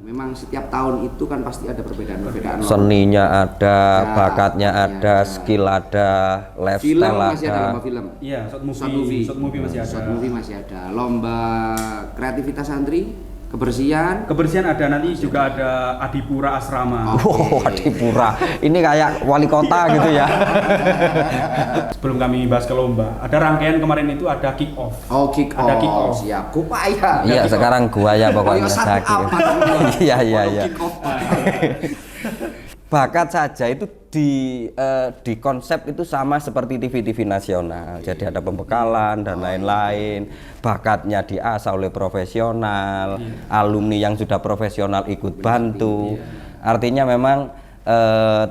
Memang setiap tahun itu kan pasti ada perbedaan-perbedaan. Seninya ada, Ya, bakatnya ada, skill ada, film lifestyle masih ada lomba film. Iya, short movie masih ada. Short movie masih ada. Lomba kreativitas santri, kebersihan. Kebersihan ada, nanti juga ada Adipura Asrama. Oh, Adipura. Ini kayak wali kota gitu ya. Sebelum kami bahas ke lomba, ada rangkaian kemarin itu ada kick off. Oh, kick Ada kick off. off. Siap. Kupaya. Iya, sekarang gua ya pokoknya satu Zaki. apa semua. Iya. Kick off. Bakat saja itu di konsep itu sama seperti TV-TV nasional. Jadi ada pembekalan dan lain-lain. Bakatnya diasah oleh profesional, alumni yang sudah profesional ikut bantu. Artinya memang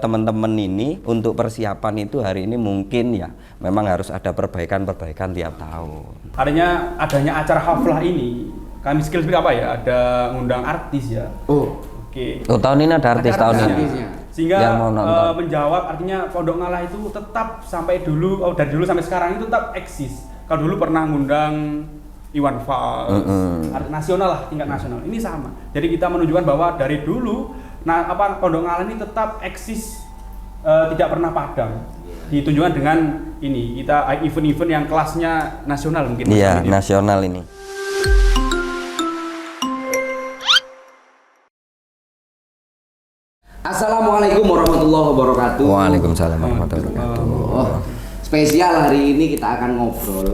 teman-teman ini untuk persiapan itu hari ini mungkin ya memang harus ada perbaikan-perbaikan tiap tahun. Artinya adanya acara haflah ini, kami skill apa ya? Ada ngundang artis ya. Oh. Oke. Oh, tahun ini ada artis tahun ini. Artisnya. Sehingga Yang mau nonton. menjawab, artinya Pondok Ngalah itu tetap sampai dulu, dari dulu sampai sekarang itu tetap eksis. Kalau dulu pernah ngundang Iwan Fals, artis nasional lah, tingkat nasional. Ini sama. Jadi kita menunjukkan bahwa dari dulu, Pondok Ngalah ini tetap eksis, tidak pernah padam. Ditunjukkan dengan ini, kita event-event yang kelasnya nasional mungkin. Iya, nasional ini. Assalamualaikum warahmatullahi wabarakatuh. Waalaikumsalam warahmatullahi wabarakatuh. Oh, spesial hari ini kita akan ngobrol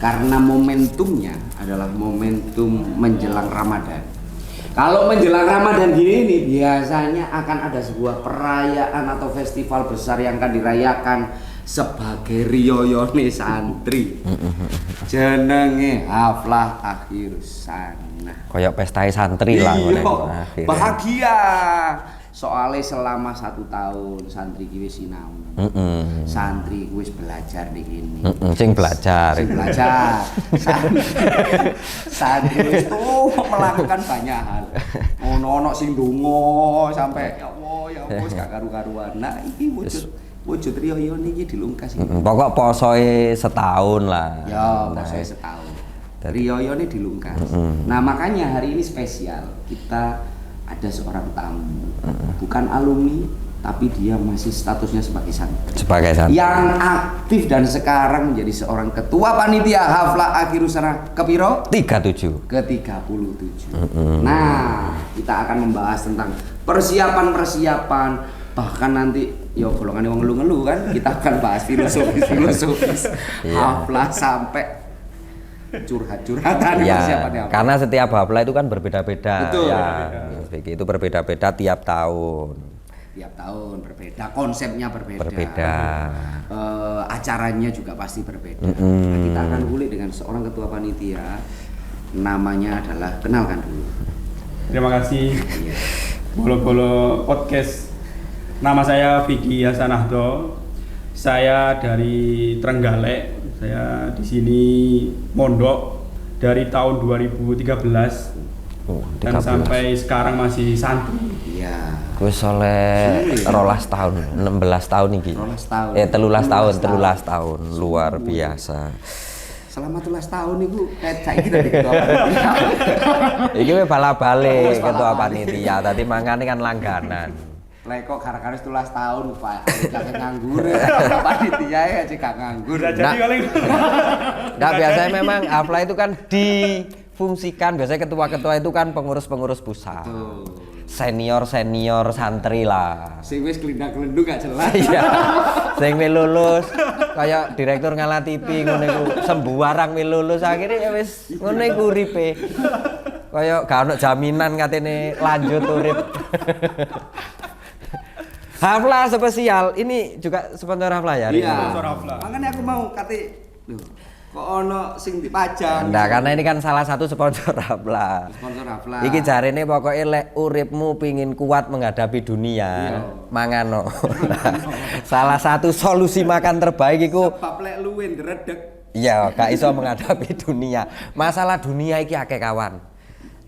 karena momentumnya adalah momentum menjelang Ramadan. Kalau menjelang Ramadan gini nih, biasanya akan ada sebuah perayaan atau festival besar yang akan dirayakan sebagai riyoyone santri. Jenenge Haflah Akhir Sana. Kayak pesta santri lah Iya, ngono iku. bahagia. Soalnya selama 1 tahun santri ki wis sinau. Santri ki wis belajar di ini. Sing belajar. Sing belajar. Santri wis tuh melakukan banyak hal. Ono sing ndonga sampai ya Allah wis gak karu-karuan. Nah, iki wujud riyo niki dilungkas iki. Pokok posoe setahun lah. Ya, posoe setahun. Riyo dilungkas. Nah, makanya hari ini spesial. Kita ada seorang tamu, bukan alumni, tapi dia masih statusnya sebagai santri. Sebagai santri. Yang aktif dan sekarang menjadi seorang ketua panitia Haflah Akhir Sana kepiro? 37. Ke-37. Nah, kita akan membahas tentang persiapan, bahkan nanti yo golongan wong ngeluh-ngeluh kan, kita akan bahas filosofis Haflah sampai curhat-curhatan Ya, apa? karena setiap haflah itu kan berbeda-beda. Betul. Ya, itu berbeda-beda tiap tahun. Tiap tahun berbeda, konsepnya berbeda. Berbeda. Acaranya juga pasti berbeda. Nah, kita akan ulik dengan seorang ketua panitia. Namanya adalah, kenalkan dulu. Terima kasih. Iya. Bolo-bolo podcast. Nama saya Vicky Hasanahdo. Saya dari Trenggalek. Saya di sini mondok dari tahun 2013 dan 13. sampai sekarang masih santri. Iya. Wis oleh 12 tahun, 16 tahun iki. 13 tahun. 13 tahun, luar biasa. Selama 13 tahun itu kayak saiki dari ketua panitia. Iki wis bala-bale ketua panitia, tadi mangane kan langganan. Lah kok gara-gara 13 tahun Pak, jangan nganggur. Panitia ya cek gak nganggur. Udah jadi paling. Enggak, biasanya memang haflah itu kan difungsikan, biasanya ketua-ketua itu kan pengurus-pengurus pusat. Senior santri lah. Sing wis kelindak-kelindung gak jelas. Iya. Sing wis lulus kayak direktur Ngalah TV ngono iku, sembuarang wis lulus akhirnya ya wis ngono iku uripe. Kayak gak ono jaminan katene lanjut urip. Haflah spesial, ini juga sponsor Haflah ya? Iya. Sponsor Haflah. Makanya aku mau kate kok ono sing dipajang. Nah, karena ini kan salah satu sponsor Haflah. Sponsor Haflah. Iki jarene pokoknya lek uripmu pingin kuat menghadapi dunia, mangano. Nah, salah satu solusi makan terbaik iku sebab lek luwe ndredeg. iya, gak iso menghadapi dunia. Masalah dunia iki akeh kawan.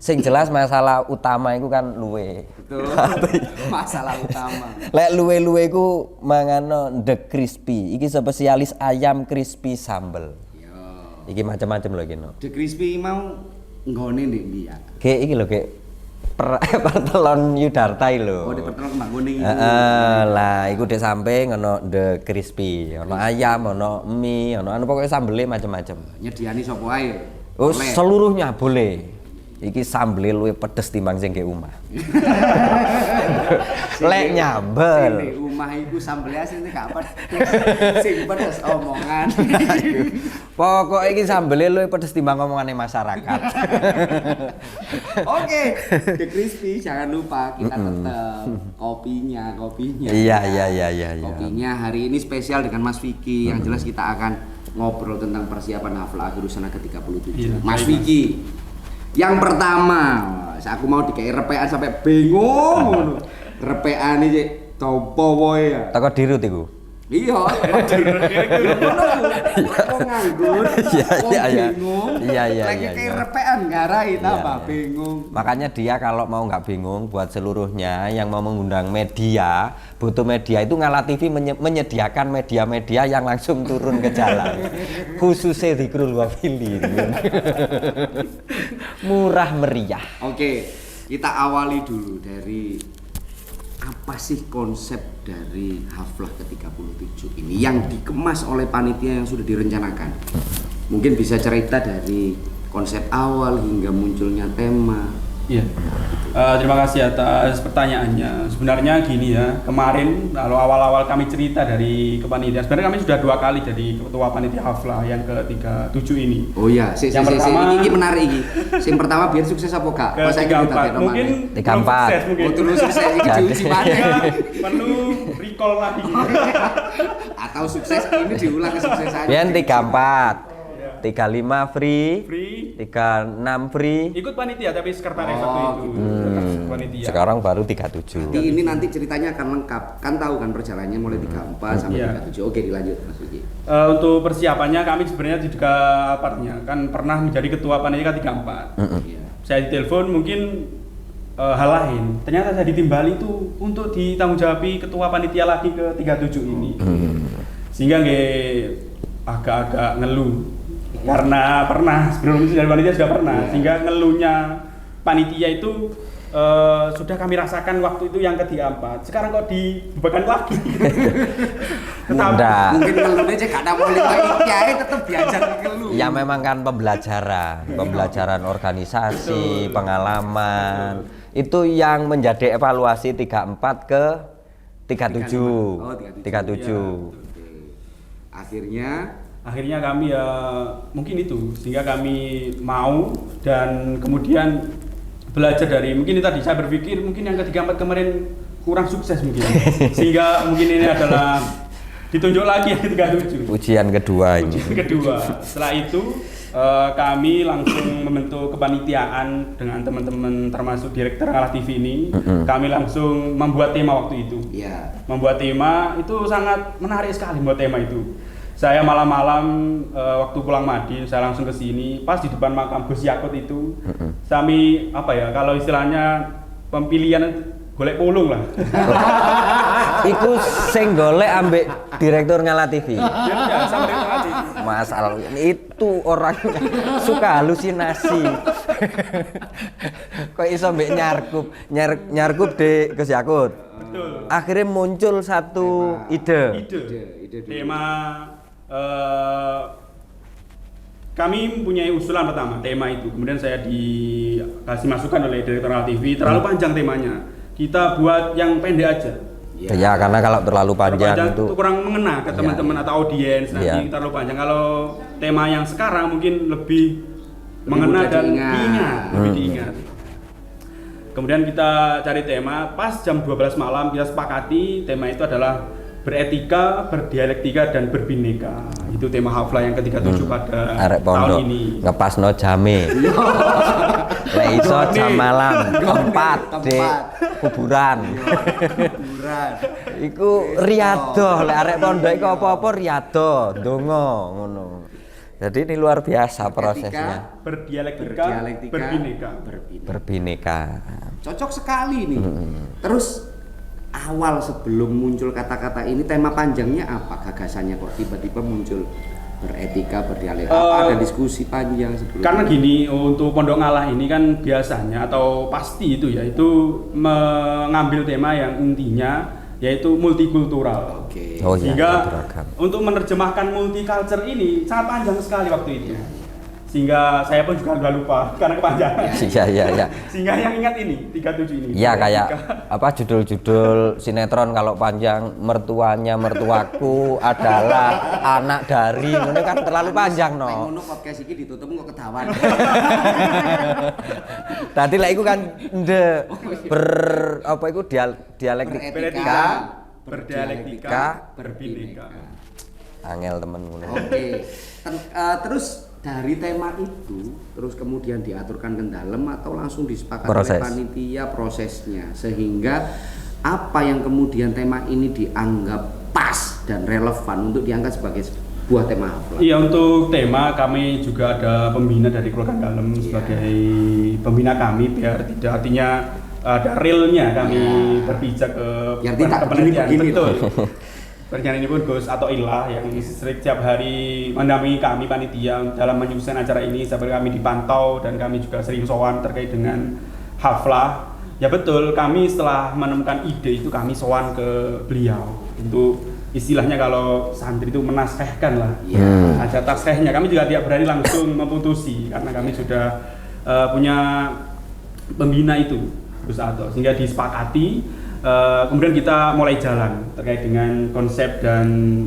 Sing jelas masalah utama iku kan luwe. Betul. Masalah utama. Lek luwe-luwe iku mangano The Crispy. Iki spesialis ayam crispy sambel. Yo. Iki macam-macam lho iki no. The Crispy mau nggone ndek ndi ya? Kayak iki lho kayak Pertelon Yudarta lho. Oh, di Pertelon Kembang Kuning. Lah iku di samping ono The Crispy, ono ayam, ono mie, ono pokoknya sambelnya macam-macam. Nyediani sapa ae. Oh, Boleh. seluruhnya boleh. Iki sambelnya luwih pedes timbang sing ke omah. Lek nyambel. Sing omah iku sambelnya asline gak pedes. Sing pedes omongan. Pokoknya iki sambelnya luwih pedes timbang omongane masyarakat. Oke, The Crispy jangan lupa kita tetap kopinya. Iya. Kopinya hari ini spesial dengan Mas Vicky. Yang jelas kita akan ngobrol tentang persiapan Haflah Akhir Husana ke-37. Iya, Mas baik, Vicky, yang pertama, aku mau dikei repean sampai bingung. Repean iki topo wae ya. Teko dirut iku. Iya. Kok nganggur? Iya. Bingung. Iya. Lagi kayak repean ngarai tambah Iya. bingung. Makanya dia kalau mau nggak bingung buat seluruhnya yang mau mengundang media, butuh media itu Ngala TV menyediakan media-media yang langsung turun ke jalan. Khususnya Dzikrul Wafili. Murah meriah. Oke, kita awali dulu dari apa sih konsep dari Haflah ke-37 ini yang dikemas oleh panitia yang sudah direncanakan. Mungkin bisa cerita dari konsep awal hingga munculnya tema. Iya. Terima kasih atas pertanyaannya. Sebenarnya gini ya, kemarin kalau awal-awal kami cerita dari kepanitiaan, sebenarnya kami sudah 2 kali jadi ketua panitia Haflah yang ke-37 ini. Oh iya, ini menarik ini. Yang pertama biar sukses apa kak? Ke-34 mungkin 34. belum sukses mungkin. Oh terus sukses ini diuji mana? Perlu recall lagi. Atau sukses ini diulang kesuksesannya. Biar 34. 35 free, 36 free. Ikut panitia tapi sekretaris waktu itu. Tetap panitia. Sekarang baru 37. Jadi ini nanti ceritanya akan lengkap. Kan tahu kan perjalanannya mulai 34 sampai 37. Oke, dilanjut Mas Vicky. Untuk persiapannya kami sebenarnya juga kan pernah menjadi ketua panitia ke-34. Iya. Saya ditelepon mungkin hal lain. Ternyata saya ditimbali itu untuk ditanggung-jawabi ketua panitia lagi ke-37 ini. Sehingga agak-agak ngeluh. Karena pernah sebelum itu dari panitia sudah pernah, sehingga ngeluhnya panitia itu sudah kami rasakan waktu itu yang ke-34. Sekarang kok dibebankan lagi. Mungkin ngeluhnya aja gak ada mulai lagi kiai tetap diajar ngeluh. Ya memang kan pembelajaran organisasi, pengalaman. Itu yang menjadi evaluasi 34 ke 37. Oh, 37. Akhirnya kami ya mungkin itu, sehingga kami mau dan kemudian belajar dari mungkin tadi saya berpikir mungkin yang ke-34 kemarin kurang sukses mungkin, sehingga mungkin ini adalah ditunjuk lagi yang ke-37. Ujian kedua ini. Setelah itu kami langsung membentuk kepanitiaan dengan teman-teman termasuk direktur Ngala TV ini. Kami langsung membuat tema waktu itu. Membuat tema itu sangat menarik sekali membuat tema itu. Saya malam-malam waktu pulang Madin, saya langsung ke sini, pas di depan makam Gus Yakut itu. Kami kalau istilahnya pemilihan golek pulung lah. Iku sing golek ambek direktur Ngala TV. Ya, sama direktur Ngala TV. Masalah itu orang suka halusinasi. Kok iso mbek nyarkup di Gus Yakut. Betul. Akhirnya muncul satu ide. Tema kami mempunyai usulan pertama tema itu, kemudian saya dikasih masukan oleh direktur Ngala TV, terlalu panjang temanya, kita buat yang pendek aja. Ya karena kalau terlalu panjang itu kurang mengena ke teman-teman atau audiens, nanti terlalu panjang. Kalau tema yang sekarang mungkin lebih mengena dan diingat. Kemudian kita cari tema, pas jam 12 malam kita sepakati tema itu adalah beretika, berdialektika, dan berbineka. Itu tema Haflah yang ke-37 pada tahun ini. Ngepasno jame. Lek iso jam malam 4 di kuburan. Iku riyado, lek arek pondok iku apa-apa riyado, ndonga ngono. Jadi ini luar biasa prosesnya. Berdialektika, berbineka. Cocok sekali nih. Terus awal sebelum muncul kata-kata ini tema panjangnya apa? Gagasannya kok tiba-tiba muncul beretika, berdialektika? Apa ada diskusi panjang sebelum karena gini, untuk Pondok Ngalah ini kan biasanya atau pasti itu ya, itu mengambil tema yang intinya yaitu multikultural. Oke. Oh iya, Sehingga beragam. untuk menerjemahkan multicultural ini sangat panjang sekali waktu itu. Sehingga saya pun juga udah lupa karena kepanjangan. Iya. Sehingga yang ingat ini 37 ini. Iya, kayak apa judul-judul sinetron kalau panjang, mertuanya mertuaku adalah anak dari, ini kan terlalu panjang Nek no. ngono podcast iki ditutup kok ketahuan. Tadi lah itu kan apa itu dialektika, berdialektika, berbineka. angel temen ngono. Oke. Terus dari tema itu terus kemudian diaturkan ke dalam atau langsung disepakati oleh panitia prosesnya, sehingga apa yang kemudian tema ini dianggap pas dan relevan untuk diangkat sebagai sebuah tema haflah. Iya, untuk tema kami juga ada pembina dari keluarga dalam sebagai pembina kami, biar tidak artinya ada realnya kami berpijak ke biar tidak penelitian. begini. Betul. Perjalanan ini pun Gus atau Ilah yang setiap hari mendampingi kami panitia dalam menyusun acara ini, sampai kami dipantau dan kami juga sering sowan terkait dengan haflah. Ya betul, kami setelah menemukan ide itu kami sowan ke beliau untuk istilahnya kalau santri itu menaskehkan lah. Ada taskehnya, kami juga tidak berani langsung memutusi karena kami sudah punya pembina itu Gus Ato, sehingga disepakati. Kemudian kita mulai jalan terkait dengan konsep dan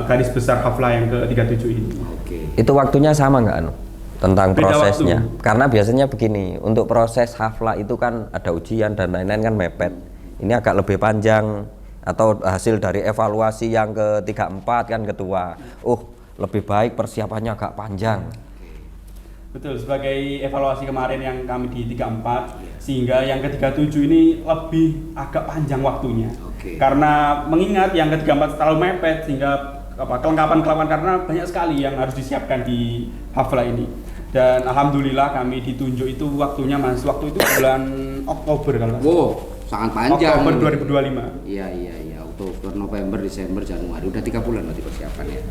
garis besar haflah yang ke-37 ini. Oke. Itu waktunya sama nggak anu? Tentang Beda prosesnya. waktu. Karena biasanya begini, untuk proses haflah itu kan ada ujian dan lain-lain kan mepet. Ini agak lebih panjang atau hasil dari evaluasi yang ke-34 kan ketua. Lebih baik persiapannya agak panjang. Betul, sebagai evaluasi kemarin yang kami di 34, sehingga yang ke-37 ini lebih agak panjang waktunya. Karena mengingat yang ke-34 terlalu mepet, sehingga kelengkapan karena banyak sekali yang harus disiapkan di haflah ini. Dan alhamdulillah kami ditunjuk itu waktunya Mas, waktu itu bulan Oktober kalau nggak salah. Wow, sangat panjang. Oktober 2025. Iya, Oktober, November, Desember, Januari, udah 3 bulan berarti persiapannya.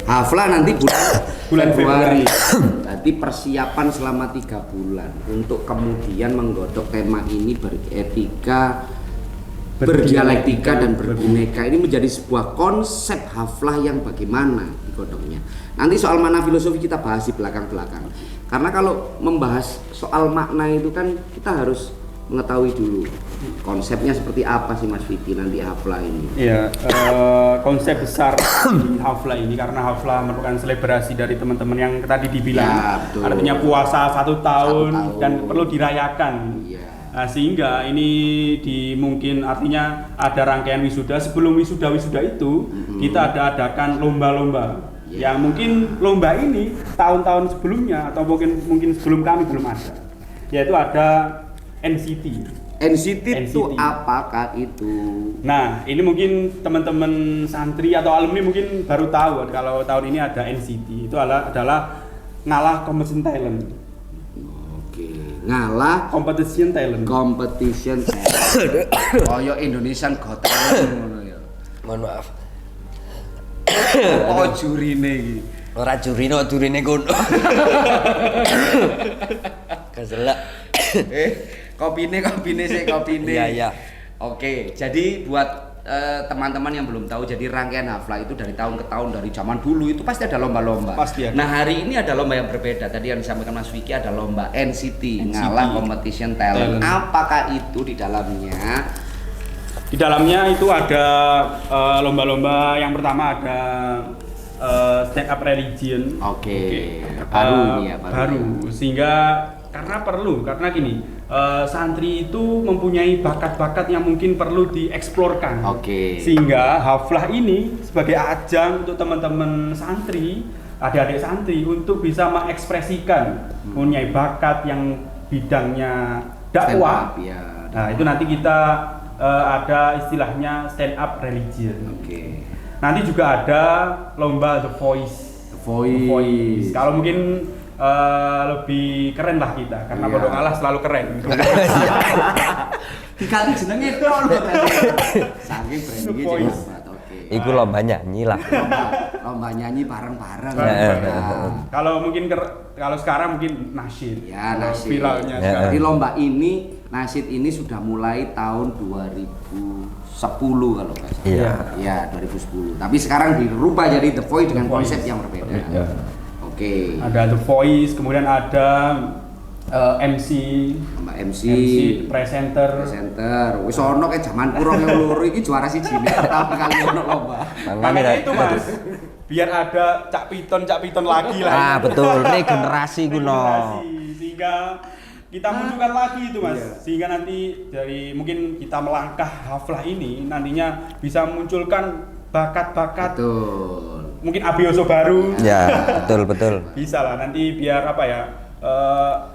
Haflah nanti bulan Februari. Berarti persiapan selama 3 bulan untuk kemudian menggodok tema ini beretika, berdialektika dan berbineka. Ini menjadi sebuah konsep haflah yang bagaimana digodoknya. Nanti soal makna filosofi kita bahas di belakang-belakang. Karena kalau membahas soal makna itu kan kita harus mengetahui dulu konsepnya seperti apa sih Mas Vicky nanti haflah ini. Iya, konsep besar di haflah ini, karena haflah merupakan selebrasi dari teman-teman yang tadi dibilang, artinya puasa 1 tahun dan perlu dirayakan. Nah, sehingga ini mungkin artinya ada rangkaian wisuda. Sebelum wisuda itu kita adakan lomba-lomba. Yang mungkin lomba ini tahun-tahun sebelumnya atau mungkin sebelum kami belum ada. Yaitu ada NCT itu apakah itu? Nah, ini mungkin teman-teman santri atau alumni mungkin baru tahu kalau tahun ini ada NCT. Itu adalah Ngalah Competition Talent. Oke, Ngalah Competition Talent. Koyo Indonesian Got Talent ngono ya. Mohon maaf. Oh, jurine iki. Ora jurine kono. Keselak. Kopine. Iya. Oke, jadi buat teman-teman yang belum tahu, jadi rangkaian haflah itu dari tahun ke tahun, dari zaman dulu itu pasti ada lomba-lomba. Pasti ada. Nah, hari ini ada lomba yang berbeda. Tadi yang disampaikan Mas Vicky ada lomba NCT. Ngalah Competition Talent. Apakah itu di dalamnya? Di dalamnya itu ada lomba-lomba. Yang pertama ada stand up religion. Oke. Baru ini ya, baru. Sehingga karena gini, santri itu mempunyai bakat-bakat yang mungkin perlu dieksplorkan. Sehingga haflah ini sebagai ajang untuk teman-teman santri, adik-adik santri untuk bisa mengekspresikan mempunyai bakat yang bidangnya dakwah. Nah, itu nanti kita ada istilahnya stand up religion. Nanti juga ada lomba The Voice. Kalau mungkin lebih keren lah kita, karena Pondok Ngalah selalu keren. Diganti jenenge tok lho tadi. Saking brandingnya jelas banget. Iku lomba nyanyi lah. lomba nyanyi bareng-bareng. Kalau mungkin kalau sekarang mungkin nasyid. Ya, Kalau nasyid. viralnya Ya. sekarang. Jadi lomba ini nasyid ini sudah mulai tahun 2010 kalau nggak salah. Iya. Ya, 2010. Tapi sekarang dirubah jadi The Voice dengan The Voice. konsep yang berbeda. Iya. Oke. Ada The Voice, kemudian ada MC, Lomba MC, presenter. wis ono kayak zaman kurang yang loro iki juara siji pertama kali ono lomba. Makanya itu Mas, biar ada cak piton lagi lah. Ah, betul. Regenerasi kuno. Regenerasi. Sehingga kita munculkan lagi itu Mas. Iya. Sehingga nanti dari mungkin kita melangkah haflah ini nantinya bisa munculkan bakat-bakat Betul. mungkin abioso baru. Ya, betul. Bisa lah nanti biar apa ya?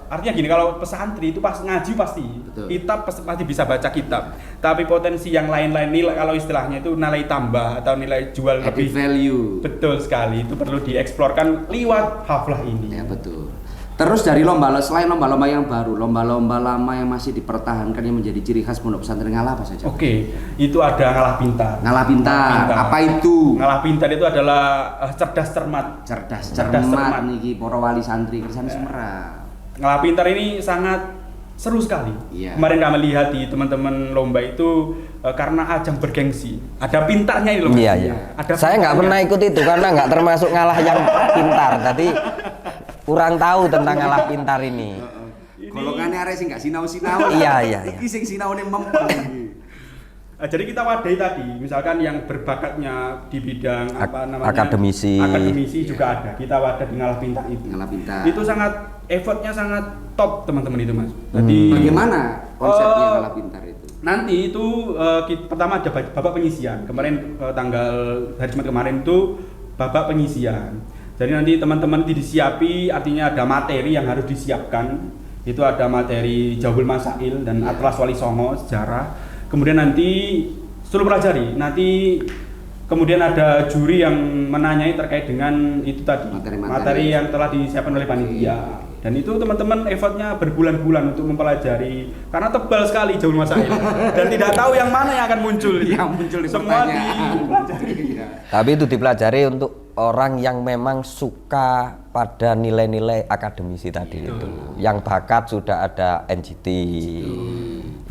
Artinya gini, kalau pesantren itu pas ngaji pasti Betul. kitab pasti bisa baca kitab, tapi potensi yang lain-lain nilai, kalau istilahnya itu nilai tambah atau nilai jual Added lebih, value. betul sekali, itu perlu dieksplorkan lewat haflah ini. Ya betul. Terus dari selain lomba-lomba yang baru, lomba-lomba lama yang masih dipertahankan yang menjadi ciri khas Pondok Pesantren Ngalah apa saja? Oke, itu ada ngalah pintar. Ngalah pintar. Apa itu? Ngalah pintar itu adalah cerdas cermat. Cerdas Cerdas cermat. cermat niki para wali santri kersane Semarang. Ngalah pintar ini sangat seru sekali. Iya. Kemarin kami lihat di teman-teman lomba itu karena ajang bergengsi. Ada pintarnya ini loh. Mas. Iya. Ada Saya nggak pintarnya. pernah ikut itu karena nggak termasuk ngalah yang pintar. Jadi kurang tahu tentang ngalah pintar ini. Golongannya arek sing gak sinau-sinau. Iya. Iki sing sinaune mempeng iki. Jadi kita wadai tadi, misalkan yang berbakatnya di bidang apa namanya akademisi. akademisi juga ada. Kita wadah di ngalah pintar itu. Ngalah pintar. Itu sangat effortnya sangat top teman-teman itu Mas. Jadi Bagaimana konsepnya ngalah pintar itu? nanti itu pertama ada babak penyisian. Kemarin tanggal hari Jumat kemarin itu babak penyisian. Jadi nanti teman-teman disiapi, artinya ada materi yang harus disiapkan. Itu ada materi Jawabul Masail dan Atlas Wali Songo sejarah. Kemudian nanti suruh pelajari. Nanti kemudian ada juri yang menanyai terkait dengan itu tadi materi yang telah disiapkan oleh panitia. Dan itu teman-teman effortnya berbulan-bulan untuk mempelajari karena tebal sekali Jawabul Masail dan tidak tahu yang mana yang akan muncul. Yang muncul di semua pertanyaan. dipelajari. Tapi itu dipelajari untuk orang yang memang suka pada nilai-nilai akademisi tadi itu. Yang bakat sudah ada NGT.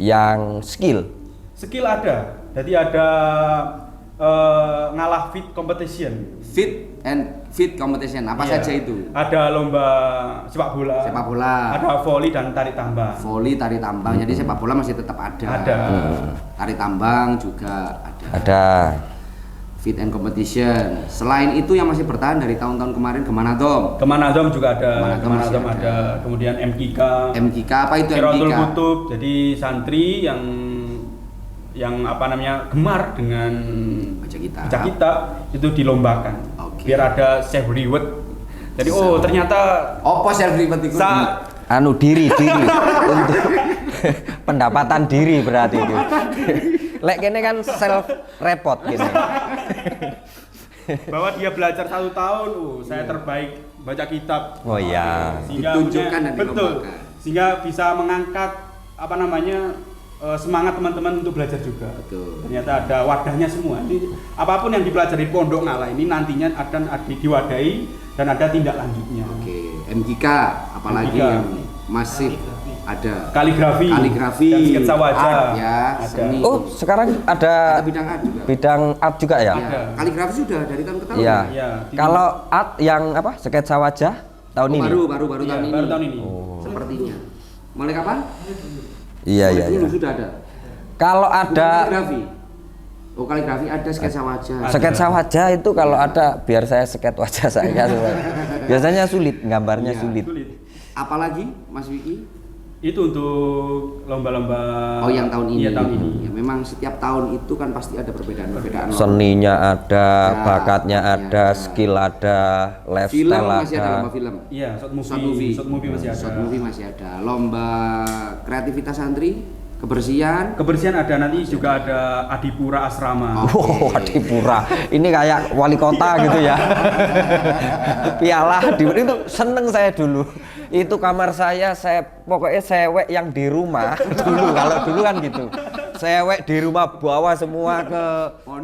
Yang skill Skill ada. Jadi ada ngalah fit competition. Fit competition apa Iya. saja itu? Ada lomba sepak bola. Sepak bola. Ada voli dan tarik tambang. Voli, tari tambang. Jadi sepak bola masih tetap ada. Ada. Tari tambang juga ada. ada. Fit and competition. Selain itu yang masih bertahan dari tahun-tahun kemarin Gemana Dom. Kemanadom juga ada. Kemanadom masih Kemanadom ada. ada. Kemudian MKK. MKK apa itu Kiratul MKK? Kutub. Jadi santri yang apa namanya gemar dengan baca kitab itu dilombakan. Oke. Biar ada self reward. Jadi oh ternyata Apa self reward itu? Anu diri untuk pendapatan diri berarti itu. Lek kene kan self report gini. bahwa dia belajar 1 tahun, saya terbaik baca kitab. Oh iya. Sehingga Ditunjukkan dan betul. dilombakan. Sehingga bisa mengangkat apa namanya semangat teman-teman untuk belajar juga. Betul. Ternyata ada wadahnya semua. Jadi, apapun yang dipelajari Pondok Ngalah ini nantinya akan diwadahi dan ada tindak lanjutnya. Oke, MKK apalagi MKK. yang masih ada Kaligrafi dan sketsa wajah. art ya, Ada. seni. Oh, sekarang ada ada bidang art juga. bidang art juga ya? Ada. Kaligrafi sudah dari tahun ke tahun. Iya. Iya. Kalau art yang apa? Sketsa wajah tahun ini. Baru Iya, tahun ini. baru tahun ini. Sepertinya. Mulai kapan? Iya, Mulai iya, dulu iya. sudah ada. Kalau Bukan ada kaligrafi. Oh, kaligrafi ada sketsa wajah. sketsa wajah itu kalau ada biar saya sket wajah saya. Biasanya sulit, gambarnya Iya. sulit. Sulit. Apalagi Mas Wiki? Itu untuk lomba-lomba. Oh, yang tahun ini. Iya, tahun ini. Ya, memang setiap tahun itu kan pasti ada perbedaan-perbedaan. Seninya ada, Ya, bakatnya ada, ada. skill ada, Film lifestyle masih ada lomba film. Iya, short movie masih ada. Short movie masih ada. Lomba kreativitas santri, kebersihan. Kebersihan ada, nanti juga ada Adipura Asrama. Oh. Wow, Adipura. Ini kayak wali kota gitu ya. Piala Adipura itu seneng saya dulu. Itu kamar saya pokoknya sewek yang di rumah dulu. Kalau dulu kan gitu. Sewek di rumah bawa semua ke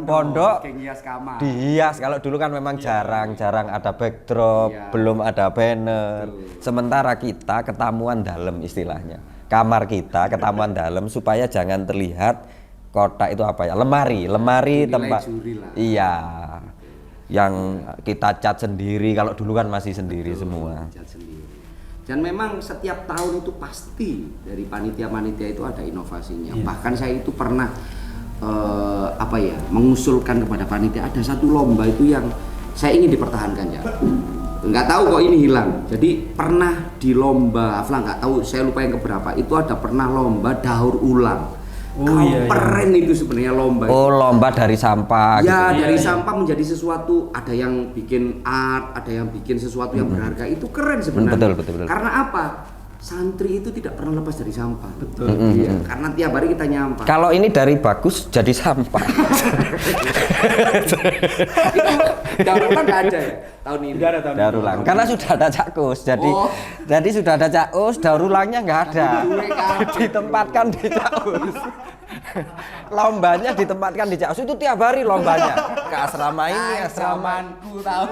pondok kayak hias kamar. dihias. Kalau dulu kan memang jarang ada backdrop, Iya. belum ada banner. Betul. Sementara kita ketamuan dalam istilahnya. Kamar kita ketamuan dalam supaya jangan terlihat kotak itu apa ya? Lemari Dinilai tempat. juri lah. Iya. Yang kita cat sendiri, kalau dulu kan masih sendiri semua. Cat sendiri. Dan memang setiap tahun itu pasti dari panitia-panitia itu ada inovasinya. Iya. Bahkan saya itu pernah mengusulkan kepada panitia ada satu lomba itu yang saya ingin dipertahankan ya. Nggak tahu kok ini hilang. Jadi pernah di lomba Haflah, nggak tahu saya lupa yang keberapa, itu ada pernah lomba daur ulang. Keren itu sebenarnya lomba. Oh, lomba dari sampah Ya, gitu. dari sampah menjadi sesuatu, ada yang bikin art, ada yang bikin sesuatu yang berharga. Itu keren sebenarnya. Betul. Karena apa? Santri itu tidak pernah lepas dari sampah. Betul. Iya, karena tiap hari kita nyampah. Kalau ini dari bagus jadi sampah. Daur ulang nggak ada ya tahun ini. Tidak ada tahun Daur ulang. Karena sudah ada cakus. Jadi sudah ada cakus, daur ulangnya nggak ada. Ditempatkan di cakus. Lombanya ditempatkan di cakus. Itu tiap hari lombanya. Ke asrama ini, asrama. Zamanku tahu.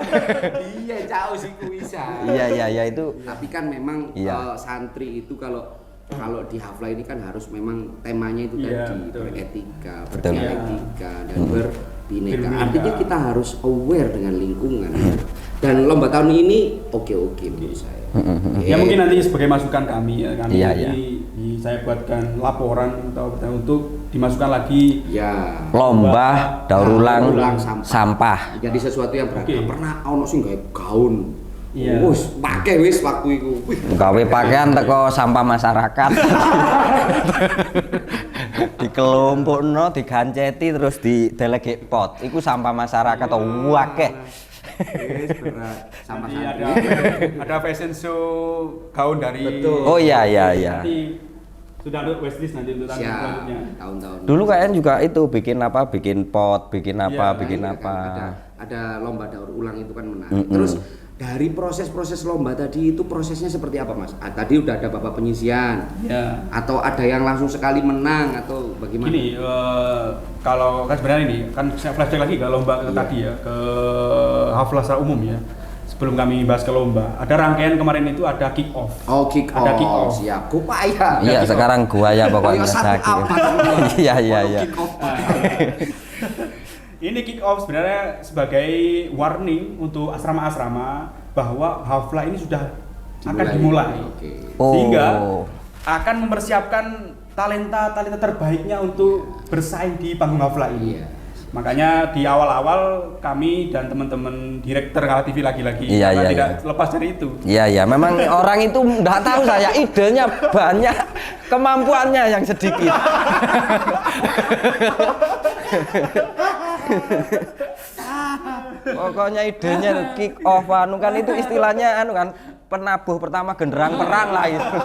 Iya, jauh sih bisa. Iya itu. Tapi kan memang Iya. santri itu kalau di Haflah ini kan harus memang temanya itu Iya, tadi betul. beretika, Betul. berdialektika dan berbineka. Berbineka. Artinya kita harus aware dengan lingkungan. Dan lomba tahun ini oke menurut saya. Ya mungkin nanti sebagai masukan kami ya, kami Iya, nanti saya buatkan laporan atau untuk dimasukkan lagi Ya. Lomba daur ulang sampah. Jadi sesuatu yang berharga. Oke. Pernah ono sing gawe gaun. Iya. Wis pakai wis waktu itu. Wih, Gawe pakaian teko sampah masyarakat. Dikelompokno, diganceti terus di delegate pot. Iku sampah masyarakat to akeh. wis berat sama nanti santri. ada fashion show gaun dari Betul. Oh iya. nanti sudah ada wishlist nanti untuk tahun Siap, selanjutnya. tahun-tahun. Dulu kayaknya juga itu bikin pot, bikin apa, Iya, bikin Iya, apa. kan ada lomba daur ulang itu kan menarik. Terus dari proses-proses lomba tadi itu prosesnya seperti apa, Mas? Tadi udah ada bapak penyisian. Ya. Atau ada yang langsung sekali menang atau bagaimana? Gini, kalau kan sebenarnya ini kan saya flashback lagi ke lomba Iya. tadi ya, ke Haflah secara umum ya. Sebelum kami bahas ke lomba, ada rangkaian kemarin itu ada kick off. Oh, kick Ada kick off. Siap. Kupaya. Iya, sekarang gua ya pokoknya satu Zaki. apa semua. Iya. Kick off. Ini kick off sebenarnya sebagai warning untuk asrama-asrama bahwa Haflah ini sudah akan dimulai. Oke. Sehingga Oh. akan mempersiapkan talenta terbaiknya untuk bersaing di panggung Haflah ini. Iya. Makanya di awal-awal kami dan teman-teman direktur Kala TV lagi-lagi Iya, karena iya, tidak iya. lepas dari itu. Iya, memang orang itu nggak tahu saya idenya banyak, kemampuannya yang sedikit. Pokoknya idenya kick off anu kan itu istilahnya anu kan penabuh pertama genderang perang lah itu.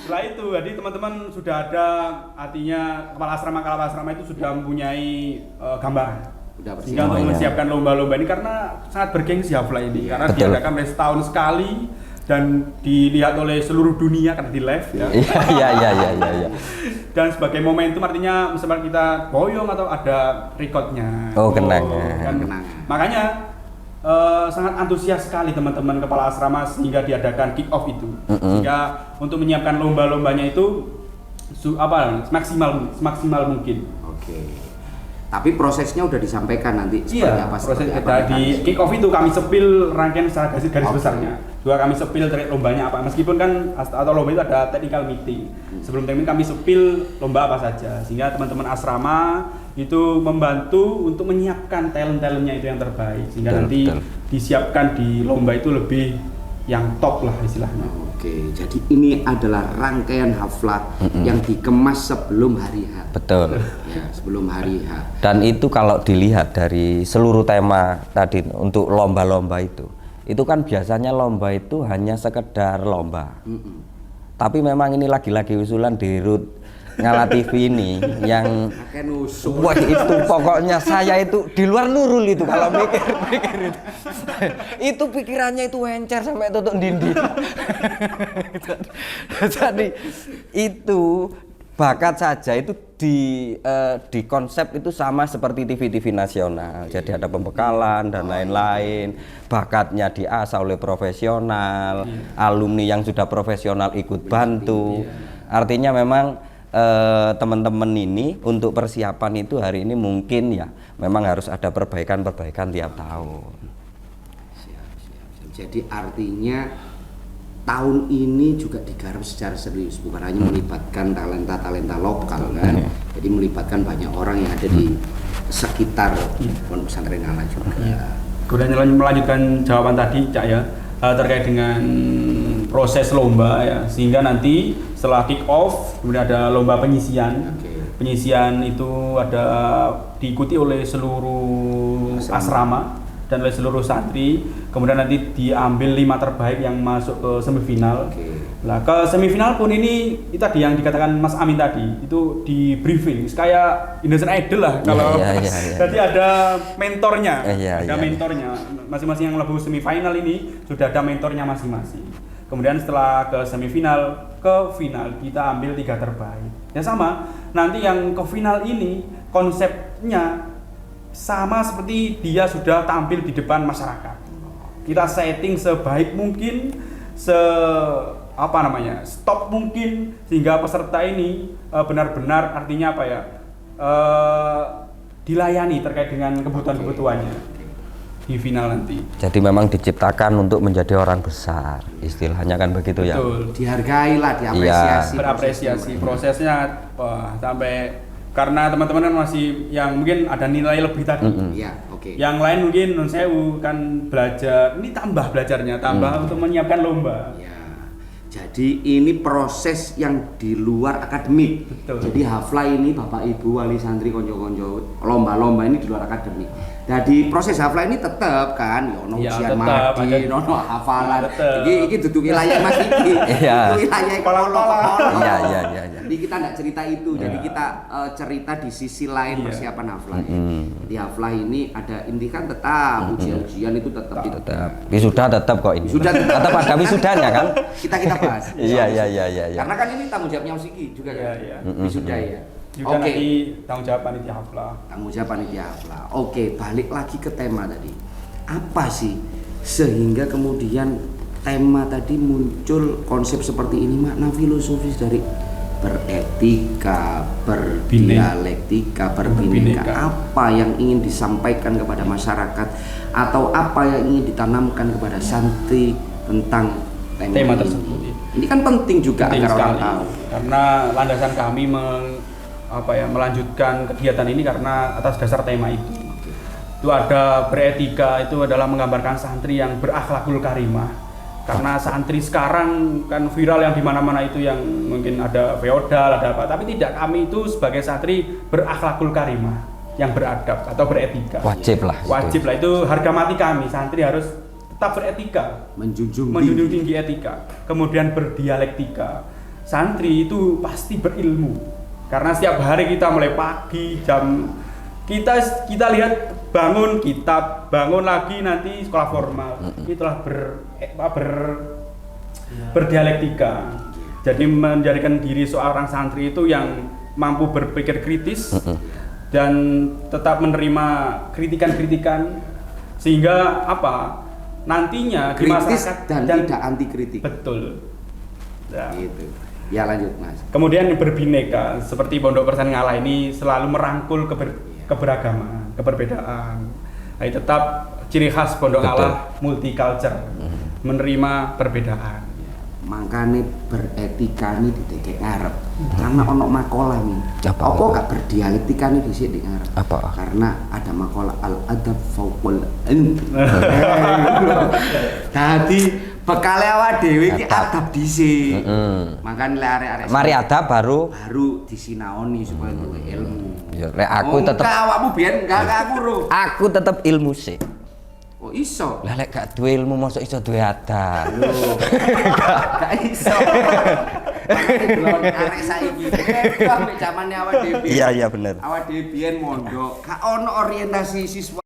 Setelah itu, jadi teman-teman sudah ada, artinya kepala asrama itu sudah mempunyai gambaran. Udah persiapan. Sehingga untuk Oh, iya. menyiapkan lomba-lomba ini karena sangat bergengsi Haflah ini, karena Betul. diadakan setahun sekali dan dilihat oleh seluruh dunia karena di live ya. Iya. Dan sebagai momentum artinya misalnya kita boyong atau ada recordnya. Oh, kenang. Kan. Kenang. Makanya sangat antusias sekali teman-teman kepala asrama sehingga diadakan kick off itu. Sehingga untuk menyiapkan lomba-lombanya itu semaksimal mungkin. Oke. Tapi prosesnya udah disampaikan nanti seperti Iya, apa proses seperti kita di kick off itu kami sepil rangkaian secara garis Oke. besarnya. Dua kami sepil terkait lombanya apa. Meskipun kan atau lomba itu ada technical meeting. Sebelum termin kami sepil lomba apa saja sehingga teman-teman asrama itu membantu untuk menyiapkan talent-talentnya itu yang terbaik sehingga Betul, nanti betul. disiapkan di lomba itu lebih yang top lah istilahnya. Oke, jadi ini adalah rangkaian haflah yang dikemas sebelum hari H. Betul. Ya, sebelum hari H. Dan itu kalau dilihat dari seluruh tema tadi untuk lomba-lomba itu kan biasanya lomba itu hanya sekedar lomba. Tapi memang ini lagi-lagi usulan di Rut Ngala TV ini yang Akeh nusuk. wah itu pokoknya saya itu di luar Nurul itu kalau mikir itu. Itu pikirannya itu encer sampai tutup dindi. Jadi itu bakat saja itu di konsep itu sama seperti TV nasional. Jadi ada pembekalan dan lain-lain. Bakatnya diasah oleh profesional, alumni yang sudah profesional ikut bantu. Artinya memang teman-teman ini untuk persiapan itu hari ini mungkin ya memang harus ada perbaikan tiap tahun. Siap. Jadi artinya tahun ini juga digarap secara serius, bukan hanya melibatkan talenta lokal kan, jadi melibatkan banyak orang yang ada di sekitar Pondok Pesantren Ngala juga. Kemudian melanjutkan jawaban tadi Cak ya, terkait dengan proses lomba ya, sehingga nanti setelah kick off kemudian ada lomba penyisian. Penyisian itu ada diikuti oleh seluruh asrama dan oleh seluruh santri, kemudian nanti diambil 5 terbaik yang masuk ke semifinal. Nah, ke semifinal pun ini tadi yang dikatakan Mas Amin tadi itu di briefing kayak Indonesian Idol lah kalau jadi ada mentornya, mentornya masing-masing yang lebu semifinal ini sudah ada mentornya masing-masing. Kemudian setelah ke semifinal, ke final kita ambil 3 terbaik. Ya sama, nanti yang ke final ini konsepnya sama seperti dia sudah tampil di depan masyarakat. Kita setting sebaik mungkin, stop mungkin sehingga peserta ini benar-benar artinya apa ya? Dilayani terkait dengan kebutuhan-kebutuhannya di final nanti. Jadi memang diciptakan untuk menjadi orang besar, istilahnya kan begitu ya. Betul. Dihargai lah, diapresiasi. Berapresiasi prosesnya sampai karena teman-teman masih yang mungkin ada nilai lebih tadi. Yang lain mungkin non sewu kan belajar, ini tambah belajarnya, untuk menyiapkan lomba. Ya. Jadi ini proses yang di luar akademik. Betul. Jadi hafla ini Bapak Ibu wali santri konco-konco, lomba-lomba ini di luar akademik. Jadi proses hafla ini tetap kan, ono ujian madi, ono hafalan. Iki dudu wilayah Mas iki. Itu wilayah kepala. Iya. Jadi kita enggak cerita itu, jadi kita cerita di sisi lain persiapan hafla. Di hafla ini ada inti kan tetap ujian-ujian itu tetap. Wisuda tetap kok ini. Sudah tetap ada wisudanya kan? Kita bahas. Iya. Karena kan ini tanggung jawabnya Usiki juga kan. Wisuda ya. Juga nanti tanggung jawab panitia hafla. Tanggung jawab panitia hafla. Oke, balik lagi ke tema tadi. Apa sih sehingga kemudian tema tadi muncul konsep seperti ini, makna filosofis dari beretika, berdialektika, berbineka. Apa yang ingin disampaikan kepada masyarakat atau apa yang ingin ditanamkan kepada santri tentang tema tersebut. Ini kan penting juga agar orang tahu. Karena landasan kami melanjutkan kegiatan ini karena atas dasar tema itu. Itu ada beretika, itu adalah menggambarkan santri yang berakhlakul karimah. Karena santri sekarang kan viral yang di mana-mana itu yang mungkin ada feodal, ada apa, tapi tidak, kami itu sebagai santri berakhlakul karimah, yang beradab atau beretika. Wajib lah itu harga mati kami, santri harus tetap beretika, menjunjung tinggi etika, kemudian berdialektika. Santri itu pasti berilmu. Karena setiap hari kita mulai pagi jam kita lihat bangun kitab, bangun lagi nanti sekolah formal. Itulah berdialektika. Jadi menjadikan diri seorang santri itu yang mampu berpikir kritis dan tetap menerima kritikan-kritikan sehingga nantinya kritis di masyarakat dan tidak anti kritik. Betul. Ya. Gitu. Ya lanjut Mas. Kemudian berbineka seperti Pondok Pesantren Ngala ini selalu merangkul keberagaman, keberbedaan. Nah, tetap ciri khas Pondok Ngala multicultural, menerima perbedaan. Makanya beretika ini di DKI Arab. Karena ono makalah nih. Apa gak berdialektika nih di sini Arab? Apa? Karena ada makalah al-adab fawqal ilm. Tadi bekale awak dhewe iki adab dhisik. Makane lek arek-arek mari adab baru disinaoni supaya duwe ilmu. Ya lek aku tetep awakmu biyen enggak aku ro. Aku tetep ilmu sih. Oh iso. Lah lek gak duwe ilmu mosok iso duwe adab. Lho. Gak iso. Delon arek saiki. Beda mek zamane awak dhewe. Iya bener. Awak dhewe biyen mondok, gak ono orientasi siswa.